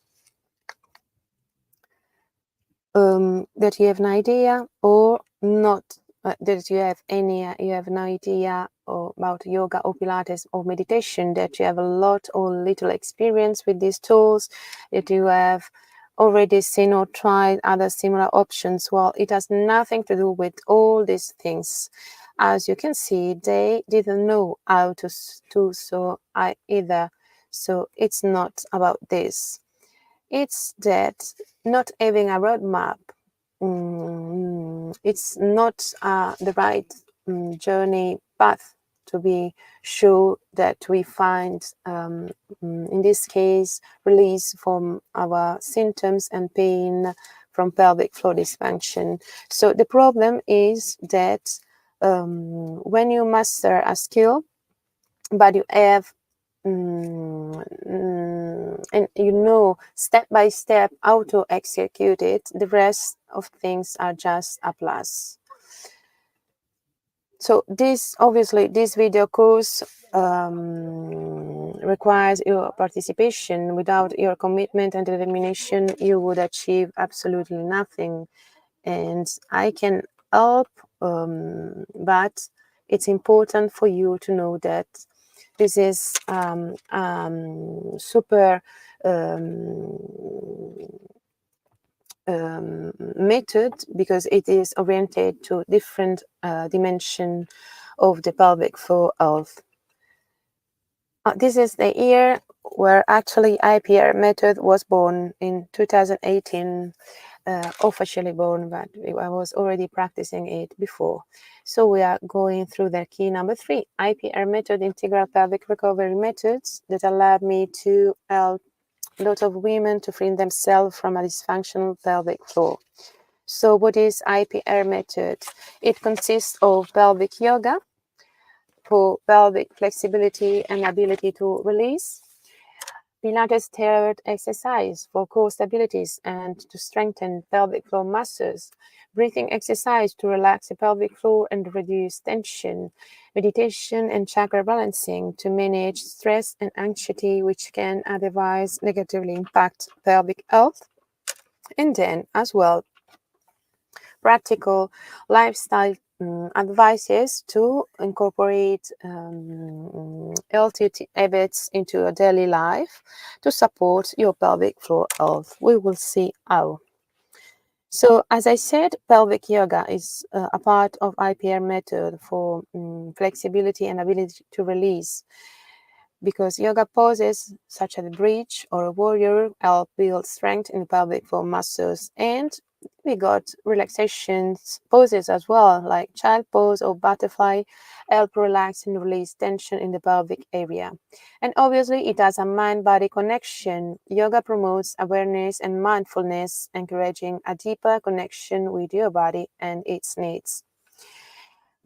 Speaker 1: that you have an idea or not, that you have you have no idea about yoga or Pilates or meditation, that you have a lot or little experience with these tools, that you have already seen or tried other similar options. Well, it has nothing to do with all these things. As you can see, they didn't know how to do so either. So it's not about this. It's that not having a roadmap, it's not the right journey path to be sure that we find, in this case, release from our symptoms and pain from pelvic floor dysfunction. So the problem is that when you master a skill, but you have and you know step by step how to execute it, the rest of things are just a plus. So this video course requires your participation. Without your commitment and determination, you would achieve absolutely nothing. And I can help, but it's important for you to know that this is super method, because it is oriented to different dimension of the pelvic floor health. This is the year where actually IPR method was born in 2018, officially born, but I was already practicing it before. So we are going through the key number 3, IPR method, integral pelvic recovery methods that allowed me to help a lot of women to free themselves from a dysfunctional pelvic floor. So what is IPR method? It consists of pelvic yoga for pelvic flexibility and ability to release, Pilates tailored exercise for core stabilities and to strengthen pelvic floor muscles, breathing exercise to relax the pelvic floor and reduce tension, meditation and chakra balancing to manage stress and anxiety, which can otherwise negatively impact pelvic health, and then as well practical lifestyle advices to incorporate healthy habits into your daily life to support your pelvic floor health. We will see how. So, as I said, pelvic yoga is a part of IPR method for flexibility and ability to release. because yoga poses such as a bridge or a warrior help build strength in the pelvic floor muscles. And we got relaxation poses as well, like child pose or butterfly, help relax and release tension in the pelvic area. And obviously, it has a mind-body connection. Yoga promotes awareness and mindfulness, encouraging a deeper connection with your body and its needs.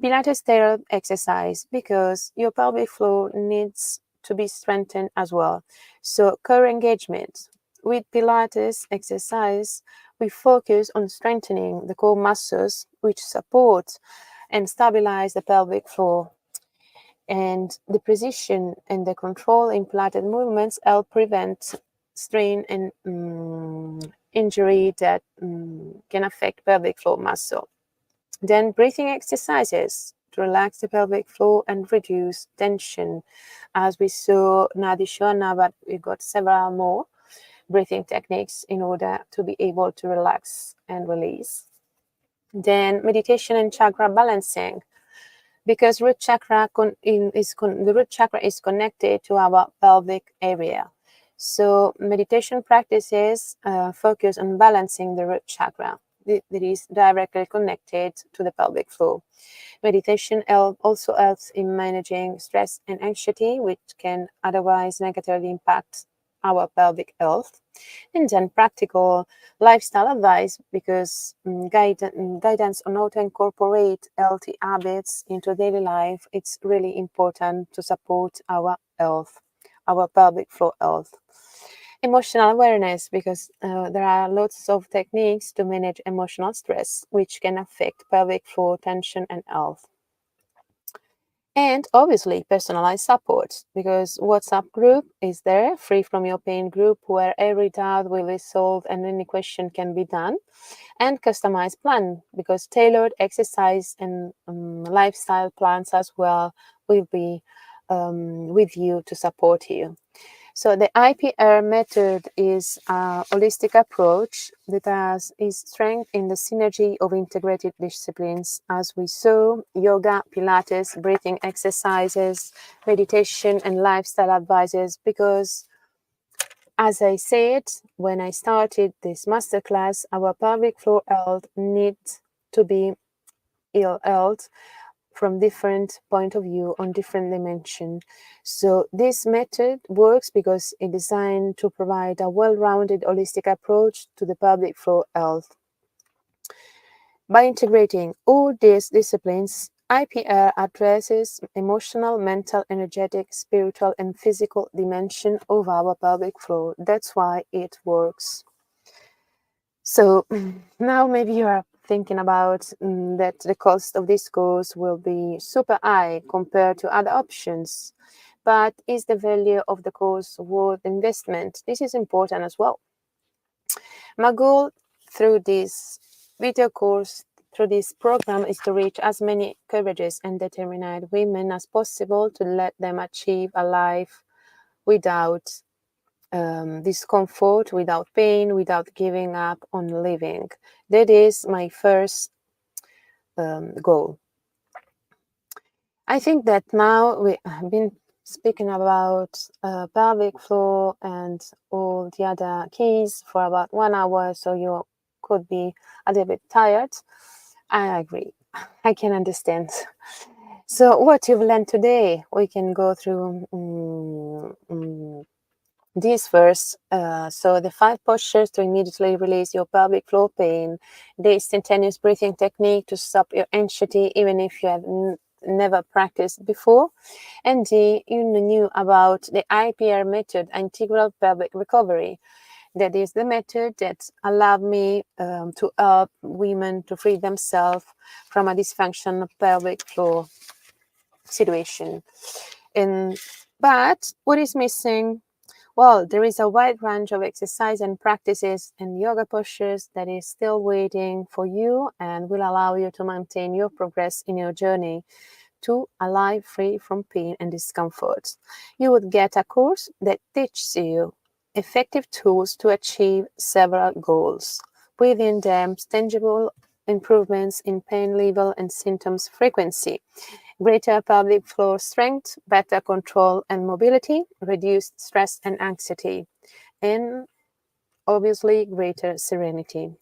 Speaker 1: Pilates therapy exercise because your pelvic floor needs to be strengthened as well. So core engagement. With Pilates exercise, we focus on strengthening the core muscles which support and stabilize the pelvic floor. And the precision and the control in Pilates movements help prevent strain and injury that can affect pelvic floor muscle. Then breathing exercises to relax the pelvic floor and reduce tension. As we saw Nadi Shona, but we got several more breathing techniques in order to be able to relax and release. Then meditation and chakra balancing, because the root chakra is connected to our pelvic area. So meditation practices focus on balancing the root chakra that is directly connected to the pelvic floor. Meditation also helps in managing stress and anxiety, which can otherwise negatively impact our pelvic health. And then practical lifestyle advice, because guidance on how to incorporate healthy habits into daily life, it's really important to support our health, our pelvic floor health. Emotional awareness, because there are lots of techniques to manage emotional stress, which can affect pelvic floor tension and health. And obviously personalized support, because WhatsApp group is there, free from your pain group, where every doubt will be solved and any question can be done. And customized plan, because tailored exercise and lifestyle plans as well will be with you to support you. So the IPR method is a holistic approach that has its strength in the synergy of integrated disciplines, as we saw: yoga, Pilates, breathing exercises, meditation, and lifestyle advices. Because, as I said when I started this masterclass, our pelvic floor health needs to be ill health from different point of view on different dimension. So this method works because it's designed to provide a well-rounded holistic approach to the pelvic floor health. By integrating all these disciplines, IPR addresses emotional, mental, energetic, spiritual, and physical dimension of our pelvic floor. That's why it works. So now maybe you are thinking about that the cost of this course will be super high compared to other options. But is the value of the course worth investment? This is important as well. My goal through this video course, through this program, is to reach as many courageous and determined women as possible, to let them achieve a life without discomfort, without pain, without giving up on living. That is my first goal. I think that now we have been speaking about pelvic floor and all the other keys for about 1 hour, so you could be a little bit tired. I agree. I can understand. So what you've learned today, we can go through these first. So the 5 postures to immediately release your pelvic floor pain, the instantaneous breathing technique to stop your anxiety even if you have never practiced before, and you knew about the IPR method, integral pelvic recovery. That is the method that allowed me to help women to free themselves from a dysfunctional pelvic floor situation. But what is missing? Well, there is a wide range of exercise and practices and yoga postures that is still waiting for you and will allow you to maintain your progress in your journey to a life free from pain and discomfort. You would get a course that teaches you effective tools to achieve several goals. Within them, tangible improvements in pain level and symptoms frequency. greater pelvic floor strength, better control and mobility, reduced stress and anxiety, and obviously greater serenity.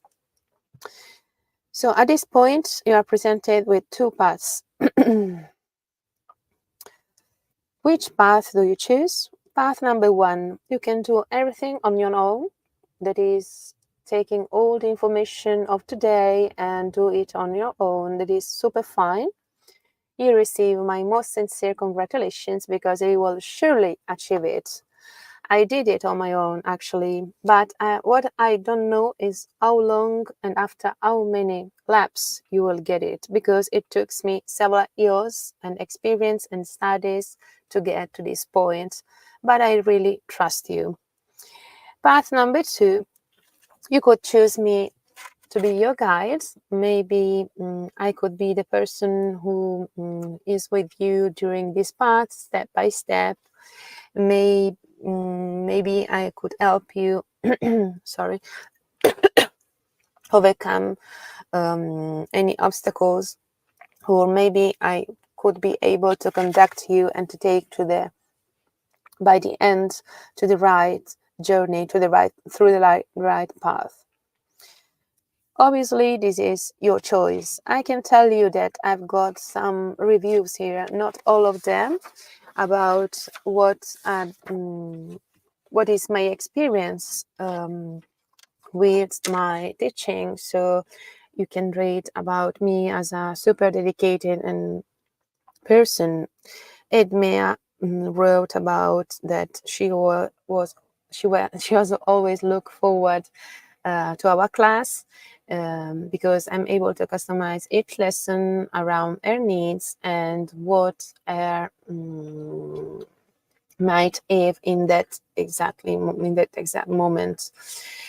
Speaker 1: So at this point, you are presented with two paths. Which path do you choose? Path number one, you can do everything on your own. That is taking all the information of today and do it on your own. That is super fine. You receive my most sincere congratulations because you will surely achieve it. I did it on my own actually, but what I don't know is how long and after how many laps you will get it, because it took me several years and experience and studies to get to this point, but I really trust you. Path number two, you could choose me to be your guide. Maybe I could be the person who is with you during this path, step by step. Maybe I could help you sorry, overcome any obstacles, or maybe I could be able to conduct you and to take to the by the end to the right journey, to the right through the right path. Obviously, this is your choice. I can tell you that I've got some reviews here, not all of them, about what is my experience with my teaching. So you can read about me as a super dedicated and person. Edmea wrote about that she was always look forward to our class because I'm able to customize each lesson around her needs and what her might have in that exact moment.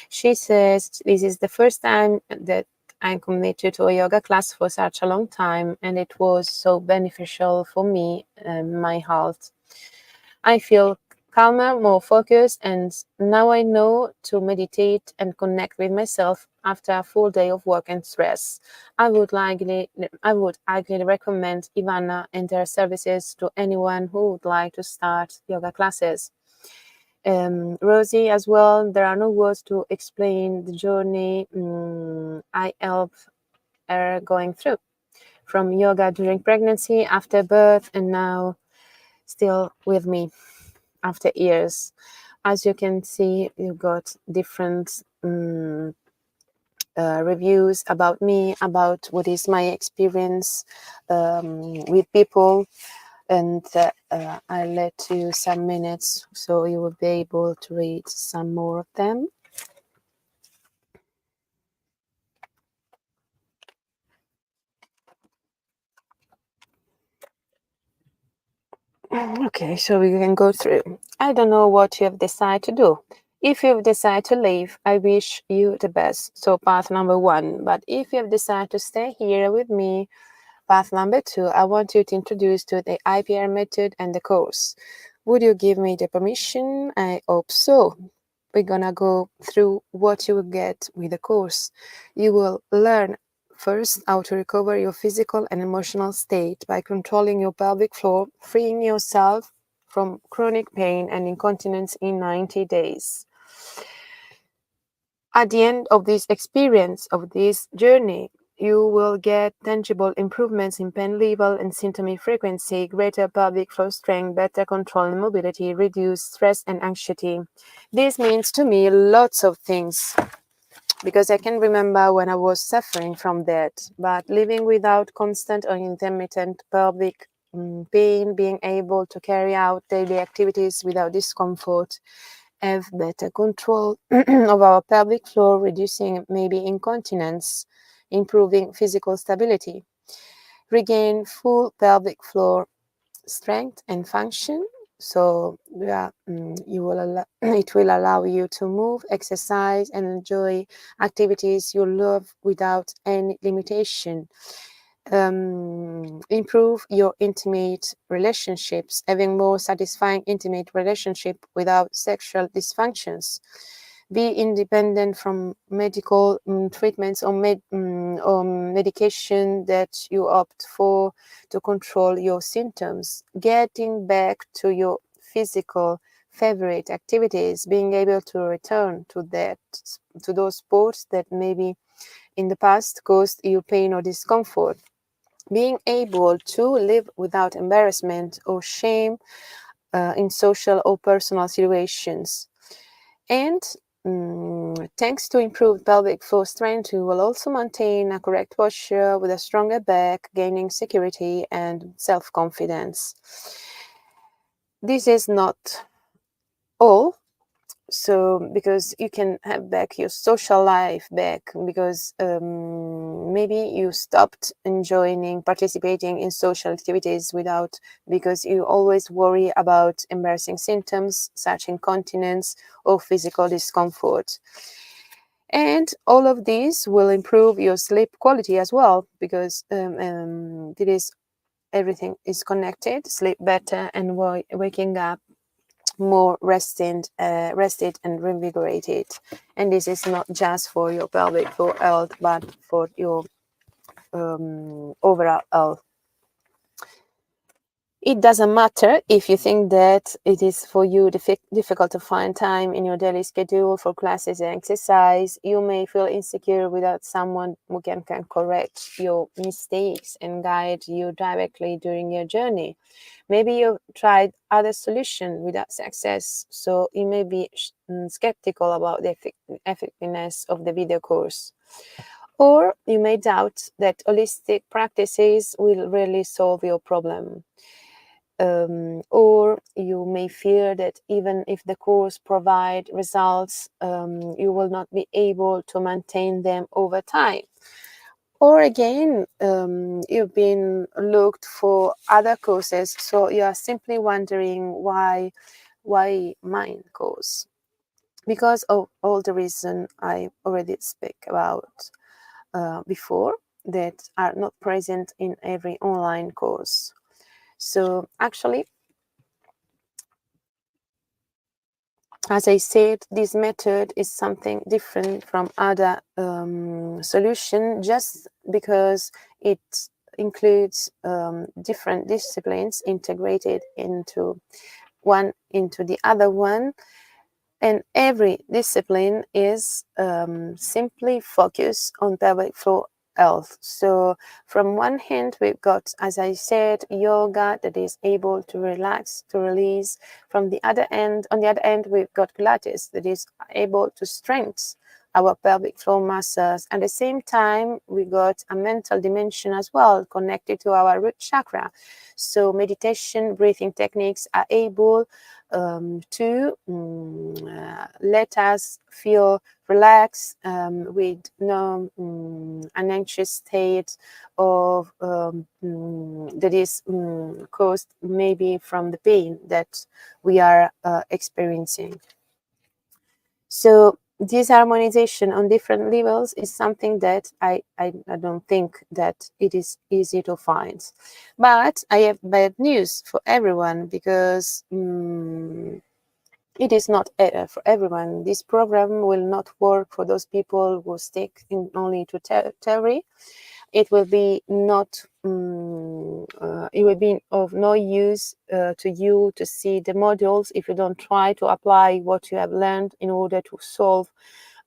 Speaker 1: She says this is the first time that I'm committed to a yoga class for such a long time, and it was so beneficial for me and my health. I feel calmer, more focused, and now I know to meditate and connect with myself after a full day of work and stress. I would highly recommend Ivana and her services to anyone who would like to start yoga classes. Rosie as well, there are no words to explain the journey I help her going through. From yoga during pregnancy, after birth, and now still with me after years. As you can see, you got different reviews about me, about what is my experience with people, and I'll let you some minutes so you will be able to read some more of them. Okay, so we can go through. I don't know what you have decided to do. If you've decided to leave, I wish you the best. So path number one. But if you have decided to stay here with me, path number two, I want you to introduce to the IPR method and the course. Would you give me the permission? I hope so. We're gonna go through what you will get with the course. You will learn first how to recover your physical and emotional state by controlling your pelvic floor, freeing yourself from chronic pain and incontinence in 90 days. At the end of this experience, of this journey, you will get tangible improvements in pain level and symptom frequency, greater pelvic floor strength, better control and mobility, reduced stress and anxiety. This means to me lots of things, because I can remember when I was suffering from that, but living without constant or intermittent pelvic pain, being able to carry out daily activities without discomfort, have better control of our pelvic floor, reducing maybe incontinence, improving physical stability, regain full pelvic floor strength and function. So you will it will allow you to move, exercise, and enjoy activities you love without any limitation. Improve your intimate relationships, having more satisfying intimate relationship without sexual dysfunctions. Be independent from medical treatments or medication that you opt for to control your symptoms. Getting back to your physical favorite activities, being able to return to those sports that maybe in the past caused you pain or discomfort. Being able to live without embarrassment or shame in social or personal situations. And thanks to improved pelvic floor strength, you will also maintain a correct posture with a stronger back, gaining security and self confidence. This is not all. So, because you can have back your social life back, because maybe you stopped enjoying participating in social activities because you always worry about embarrassing symptoms such incontinence or physical discomfort. And all of these will improve your sleep quality as well, because everything is connected. Sleep better and waking up more rested and reinvigorated. And this is not just for your pelvic floor health, but for your overall health. It doesn't matter if you think that it is for you difficult to find time in your daily schedule for classes and exercise. You may feel insecure without someone who can correct your mistakes and guide you directly during your journey. Maybe you've tried other solutions without success, so you may be skeptical about the effectiveness of the video course. Or you may doubt that holistic practices will really solve your problem. Or you may fear that even if the course provide results, you will not be able to maintain them over time. Or again, you've been looked for other courses, so you are simply wondering why mine course, because of all the reason I already speak about before that are not present in every online course. So actually, as I said, this method is something different from other solution just because it includes different disciplines integrated into the other one, and every discipline is simply focused on pelvic floor health. So from one hand, we've got, as I said, yoga that is able to relax, to release. From the other end, on the other end, we've got Pilates that is able to strengthen our pelvic floor muscles. At the same time, we got a mental dimension as well connected to our root chakra. So meditation, breathing techniques are able to let us feel relaxed with no an anxious state of that is caused maybe from the pain that we are experiencing. So this harmonization on different levels is something that I don't think that it is easy to find. But I have bad news for everyone, because it is not for everyone. This program will not work for those people who stick in only to theory. It will be not. It will be of no use to you to see the modules if you don't try to apply what you have learned in order to solve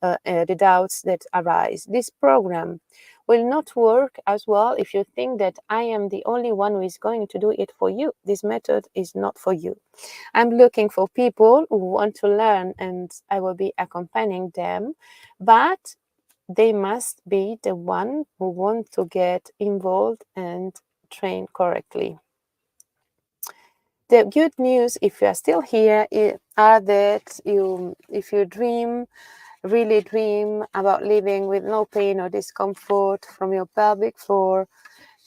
Speaker 1: the doubts that arise. This program will not work as well if you think that I am the only one who is going to do it for you. This method is not for you. I'm looking for people who want to learn, and I will be accompanying them, but they must be the one who want to get involved and train correctly. The good news, if you are still here, are that if you really dream about living with no pain or discomfort from your pelvic floor,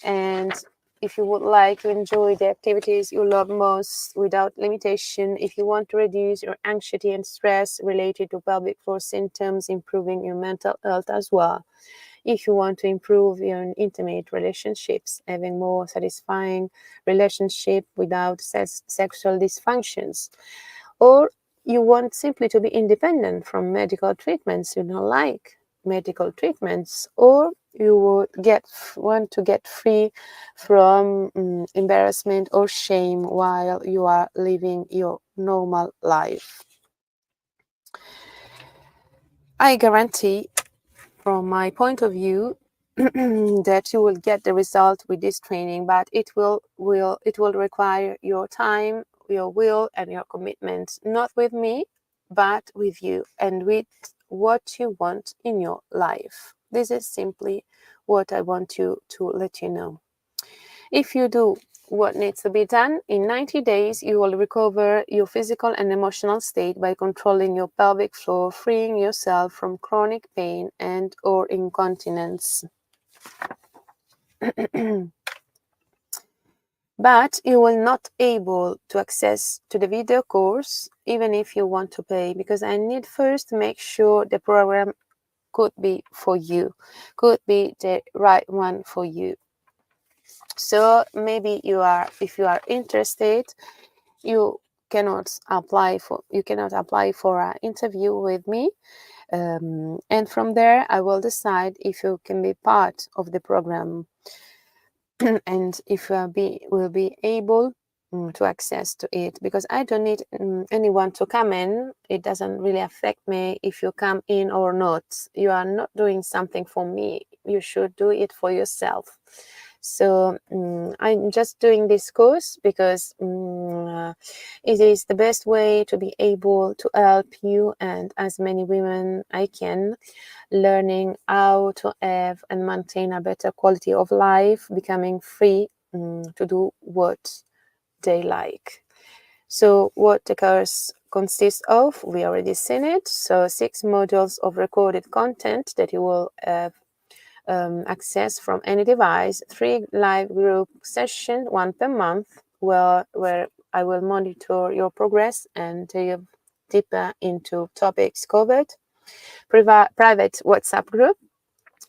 Speaker 1: and if you would like to enjoy the activities you love most without limitation, if you want to reduce your anxiety and stress related to pelvic floor symptoms, improving your mental health as well, if you want to improve your intimate relationships, having more satisfying relationship without sexual dysfunctions, or you want simply to be independent from medical treatments, you don't like medical treatments, or you would want to get free from embarrassment or shame while you are living your normal life. I guarantee, from my point of view, that you will get the result with this training, but it will require your time, your will, and your commitment, not with me, but with you and with what you want in your life. This is simply what I want you to let you know. If you do what needs to be done, in 90 days, you will recover your physical and emotional state by controlling your pelvic floor, freeing yourself from chronic pain and or incontinence. But you will not able to access to the video course even if you want to pay, because I need first to make sure the program could be for you, could be the right one for you. So maybe if you are interested, you cannot apply for an interview with me, and from there I will decide if you can be part of the program and if you will be able to access to it, because I don't need anyone to come in. It doesn't really affect me if you come in or not. You are not doing something for me. You should do it for yourself. So I'm just doing this course because it is the best way to be able to help you and as many women I can, learning how to have and maintain a better quality of life, becoming free to do what they like. So what the course consists of, we already seen it. So 6 modules of recorded content that you will have access from any device, 3 live group sessions, 1 per month, where I will monitor your progress and dive deeper into topics covered. Private WhatsApp group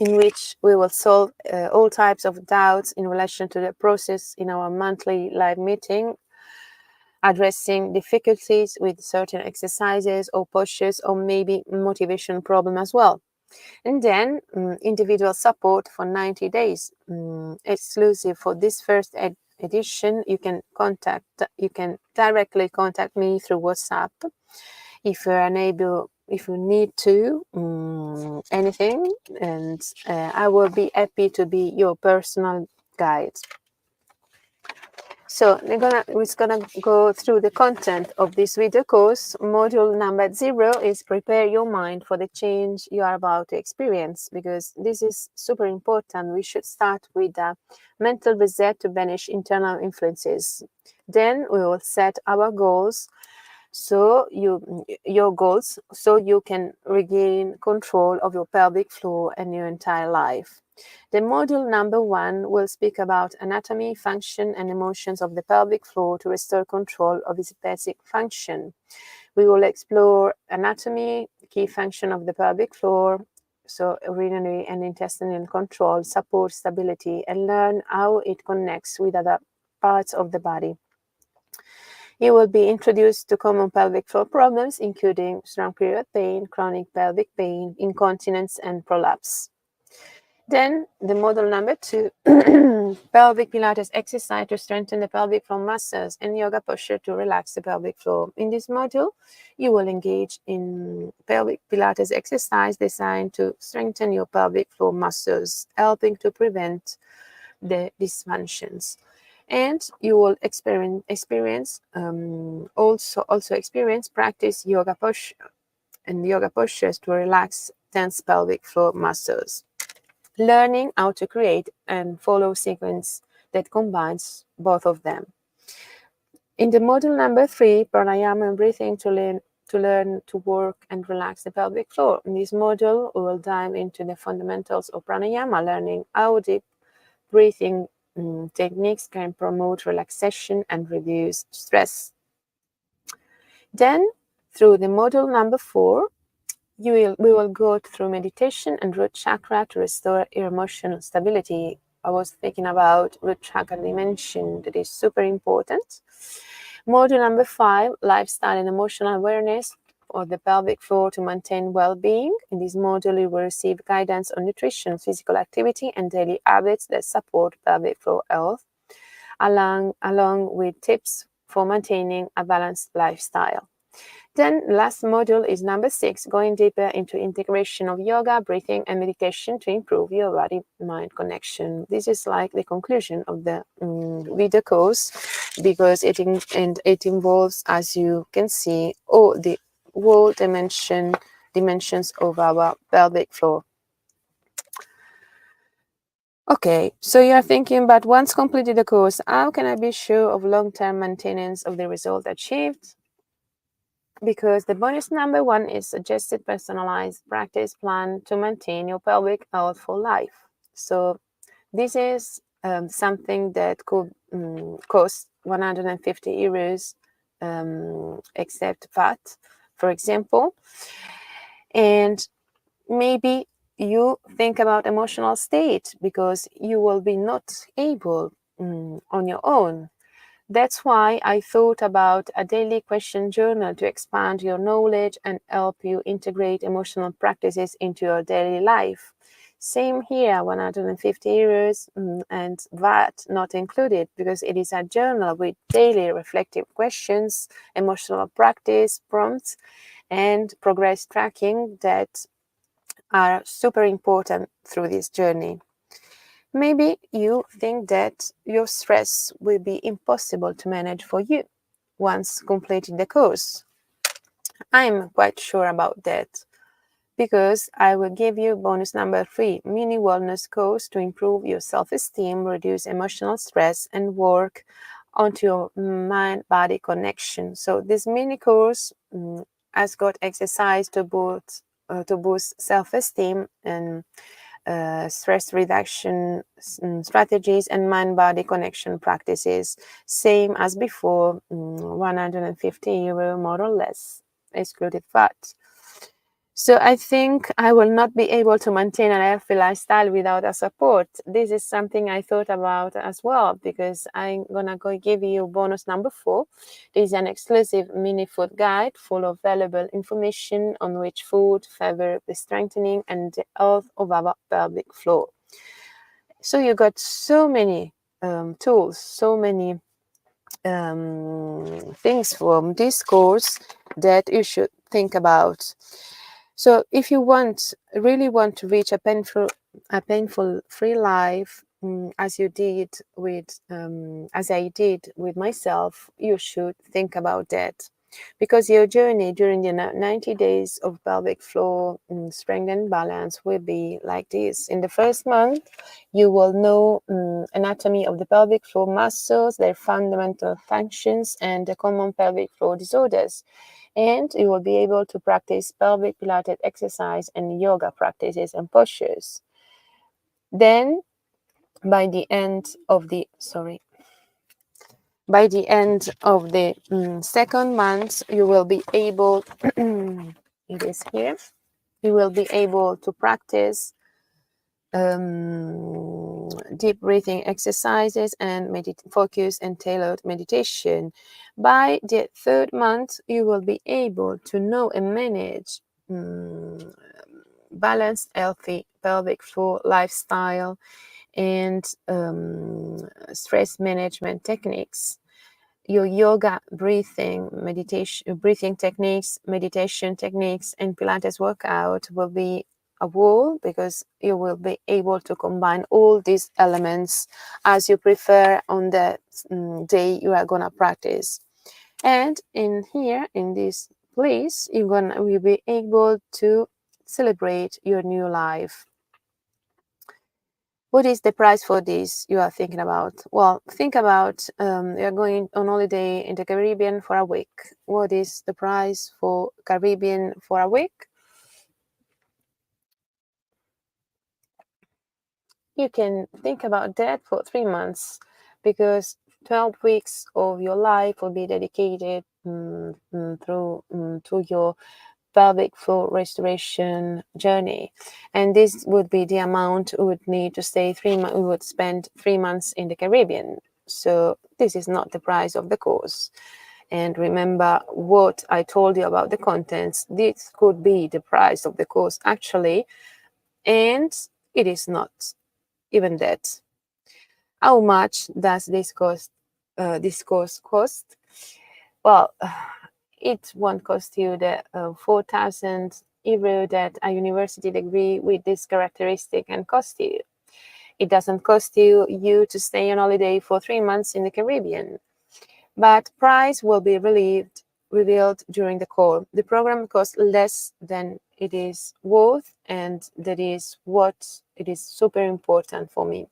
Speaker 1: in which we will solve all types of doubts in relation to the process in our monthly live meeting, addressing difficulties with certain exercises or postures or maybe motivation problem as well. And then individual support for 90 days, exclusive for this first edition. You can directly contact me through WhatsApp if you're unable, if you need to anything, and I will be happy to be your personal guide. So we're gonna go through the content of this video course. Module number 0 is prepare your mind for the change you are about to experience, because this is super important. We should start with a mental reset to banish internal influences. Then we will set our goals, so your goals, so you can regain control of your pelvic floor and your entire life. The module number 1 will speak about anatomy, function, and emotions of the pelvic floor to restore control of its basic function. We will explore anatomy, key function of the pelvic floor, so urinary and intestinal control, support, stability, and learn how it connects with other parts of the body. You will be introduced to common pelvic floor problems, including strong period pain, chronic pelvic pain, incontinence, and prolapse. Then the module number 2, pelvic Pilates exercise to strengthen the pelvic floor muscles and yoga posture to relax the pelvic floor. In this module, you will engage in pelvic Pilates exercise designed to strengthen your pelvic floor muscles, helping to prevent the dysfunctions. And you will practice yoga posture and yoga postures to relax tense pelvic floor muscles, learning how to create and follow sequence that combines both of them. In the module number 3, pranayama and breathing to learn to work and relax the pelvic floor. In this module, we will dive into the fundamentals of pranayama, learning how deep breathing techniques can promote relaxation and reduce stress. Then, through the module number 4, we will go through meditation and root chakra to restore your emotional stability. I was thinking about root chakra dimension, that is super important. Module number 5, lifestyle and emotional awareness of the pelvic floor to maintain well-being. In this module, you will receive guidance on nutrition, physical activity, and daily habits that support pelvic floor health, along with tips for maintaining a balanced lifestyle. Then last module is number 6, going deeper into integration of yoga, breathing, and meditation to improve your body-mind connection. This is like the conclusion of the video course, because it involves, as you can see, all the whole dimensions of our pelvic floor. Okay, so you are thinking, but once completed the course, how can I be sure of long-term maintenance of the result achieved? Because the bonus number 1 is suggested personalized practice plan to maintain your pelvic health for life. So this is something that could cost 150 euros, except VAT, for example. And maybe you think about emotional state, because you will be not able on your own. That's why I thought about a daily question journal to expand your knowledge and help you integrate emotional practices into your daily life. Same here, 150 euros and VAT not included, because it is a journal with daily reflective questions, emotional practice prompts, and progress tracking that are super important through this journey. Maybe you think that your stress will be impossible to manage for you once completing the course. I'm quite sure about that, because I will give you bonus number 3, mini wellness course to improve your self-esteem, reduce emotional stress, and work onto your mind-body connection. So this mini course has got exercise to boost self-esteem and stress reduction strategies and mind-body connection practices, same as before, 150 euro more or less, excluded VAT. So I think I will not be able to maintain a healthy lifestyle without a support. This is something I thought about as well, because I'm gonna go give you bonus number 4. This is an exclusive mini food guide full of valuable information on which food favor the strengthening and the health of our pelvic floor. So you got so many tools, so many things from this course that you should think about. So if you really want to reach a painful free life, as you did with as I did with myself, you should think about that, because your journey during the 90 days of pelvic floor strength and balance will be like this. In the first month, you will know anatomy of the pelvic floor muscles, their fundamental functions, and the common pelvic floor disorders. And you will be able to practice pelvic Pilates exercise and yoga practices and postures. Then, by the end of the second month, you will be able it is here, you will be able to practice deep breathing exercises and focus and tailored meditation. By the third month, you will be able to know and manage balanced, healthy pelvic floor lifestyle and stress management techniques. Your yoga, breathing techniques, meditation techniques, and Pilates workout will be a whole, because you will be able to combine all these elements as you prefer on the day you are gonna practice. And in here, in this place, will be able to celebrate your new life. What is the price for this you are thinking about? Well, think about you're going on holiday in the Caribbean for a week. What is the price for Caribbean for a week? You can think about that for 3 months, because 12 weeks of your life will be dedicated to your pelvic floor restoration journey, and this would be the amount we would need to stay 3 months. We would spend 3 months in the Caribbean. So this is not the price of the course. And remember what I told you about the contents. This could be the price of the course actually, and it is not even that. How much does this course cost? Well, it won't cost you the 4,000 euro that a university degree with this characteristic can cost you. It doesn't cost you to stay on holiday for 3 months in the Caribbean. But price will be revealed during the call. The program costs less than it is worth, and that is what it is super important for me.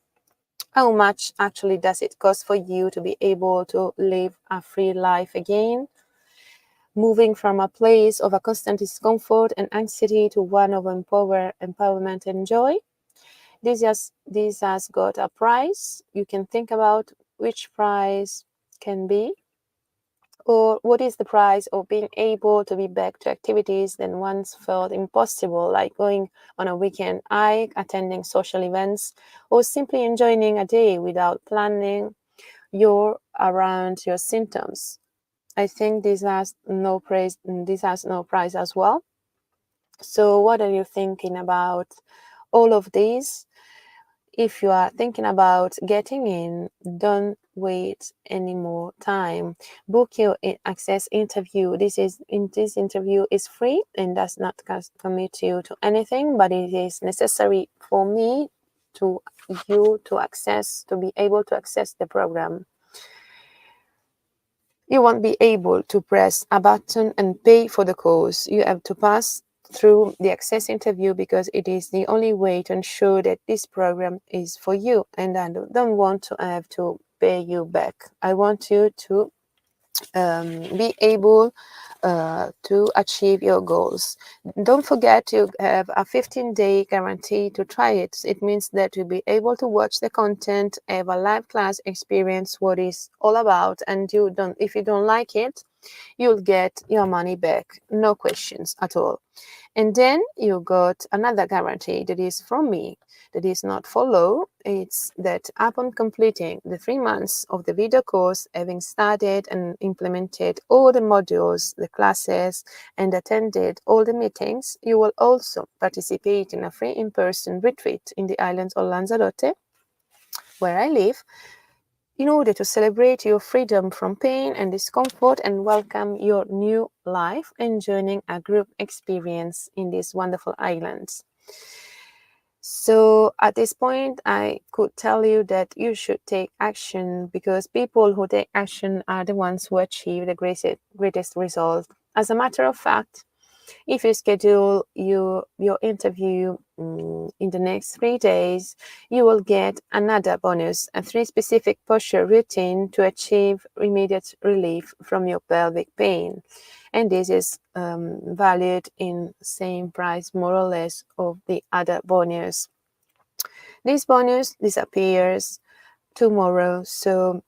Speaker 1: How much actually does it cost for you to be able to live a free life again? Moving from a place of a constant discomfort and anxiety to one of empowerment and joy? This has got a price. You can think about which price can be, or what is the price of being able to be back to activities that once felt impossible, like going on a weekend hike, attending social events, or simply enjoying a day without planning around your symptoms. I think this has no price as well. So what are you thinking about all of these? If you are thinking about getting in, don't wait any more time. Book your access interview. This interview is free and does not commit you to anything, but it is necessary for me to be able to access the program. You won't be able to press a button and pay for the course. You have to pass through the access interview because it is the only way to ensure that this program is for you. And I don't want to have to pay you back. I want you to be able to achieve your goals. Don't forget you have a 15-day guarantee to try it. It means that you'll be able to watch the content, have a live class experience what it's all about, and if you don't like it, you'll get your money back, no questions at all. And then you got another guarantee that is from me, that is not for law. It's that upon completing the 3 months of the video course, having studied and implemented all the modules, the classes, and attended all the meetings, you will also participate in a free in-person retreat in the islands of Lanzarote, where I live, in order to celebrate your freedom from pain and discomfort and welcome your new life and joining a group experience in these wonderful islands. So at this point, I could tell you that you should take action, because people who take action are the ones who achieve the greatest result. As a matter of fact, if you schedule your interview in the next 3 days, you will get another bonus, a 3 specific posture routine to achieve immediate relief from your pelvic pain. And this is valued in same price more or less of the other bonus. This bonus disappears tomorrow, so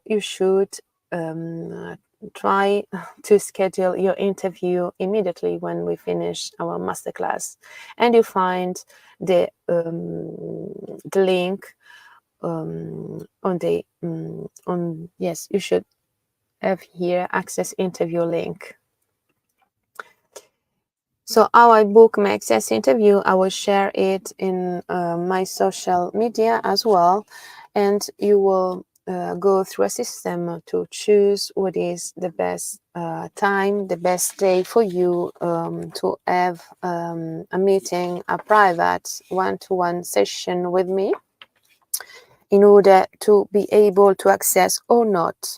Speaker 1: you should try to schedule your interview immediately when we finish our masterclass, and you find the link you should have here access interview link. So how I book my access interview, I will share it in my social media as well, and you will go through a system to choose what is the best time, the best day for you to have a meeting, a private one-to-one session with me, in order to be able to access or not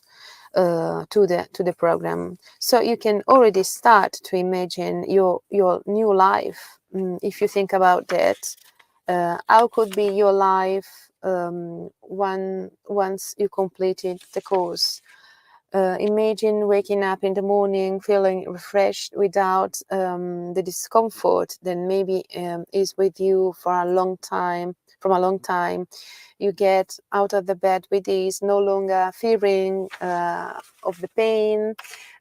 Speaker 1: to the program. So you can already start to imagine your new life. If you think about that, how could be your life once you completed the course? Imagine waking up in the morning feeling refreshed without the discomfort that maybe is with you for a long time. From a long time, you get out of the bed with ease, no longer fearing of the pain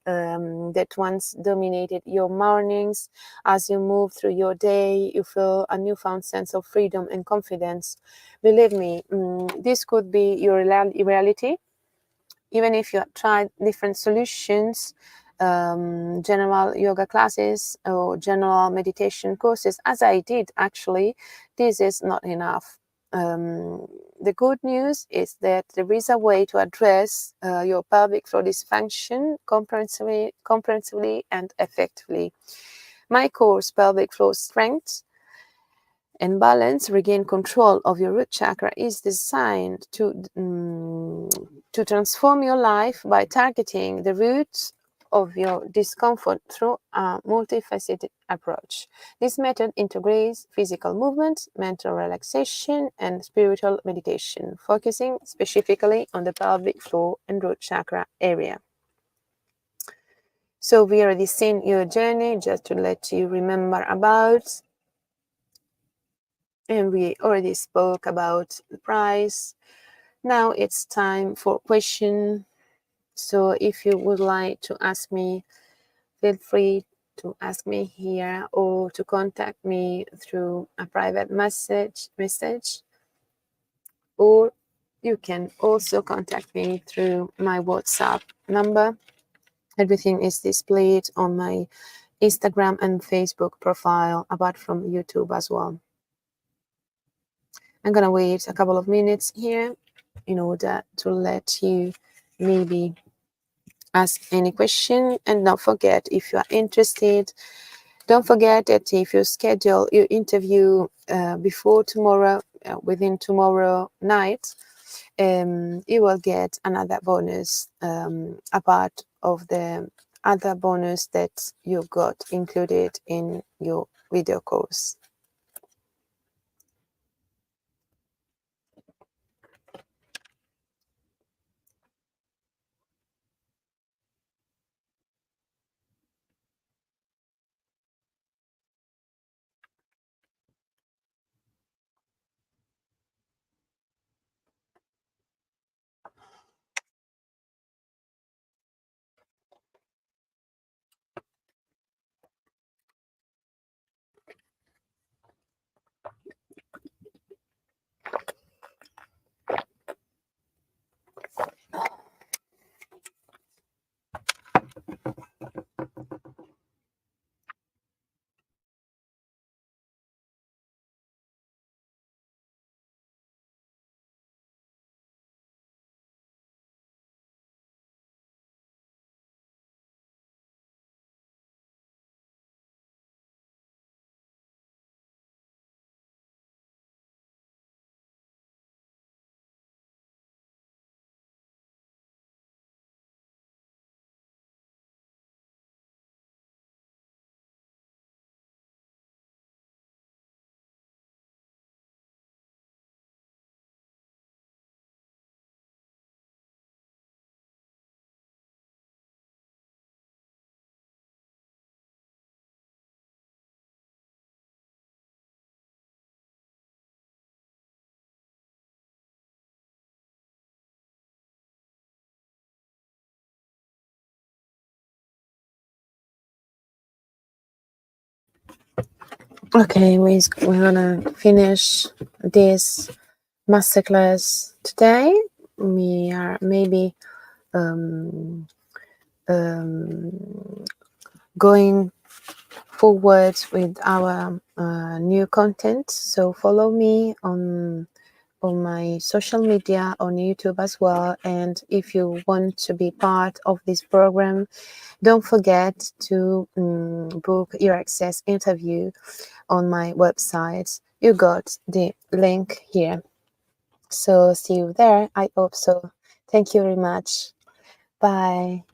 Speaker 1: that once dominated your mornings. As you move through your day, you feel a newfound sense of freedom and confidence. Believe me, this could be your reality. even if you have tried different solutions, general yoga classes or general meditation courses, as I did actually, this is not enough. The good news is that there is a way to address your pelvic floor dysfunction comprehensively and effectively. My course, Pelvic Floor Strength and Balance, Regain Control of Your Root Chakra, is designed to transform your life by targeting the roots of your discomfort through a multifaceted approach. This method integrates physical movement, mental relaxation, and spiritual meditation, focusing specifically on the pelvic floor and root chakra area. So we already seen your journey, just to let you remember about, and we already spoke about the price. Now it's time for question. So if you would like to ask me, feel free to ask me here or to contact me through a private message, or you can also contact me through my WhatsApp number. Everything is displayed on my Instagram and Facebook profile, apart from YouTube as well. I'm gonna wait a couple of minutes here in order to let you maybe ask any question. And don't forget, if you are interested, don't forget that if you schedule your interview before tomorrow, within tomorrow night, you will get another bonus, a part of the other bonus that you got included in your video course. Okay, we're gonna finish this masterclass today. We are maybe going forward with our new content. So follow me on my social media, on YouTube as well. And if you want to be part of this program, don't forget to book your access interview on my website. You got the link here. So see you there. I hope so. Thank you very much. Bye.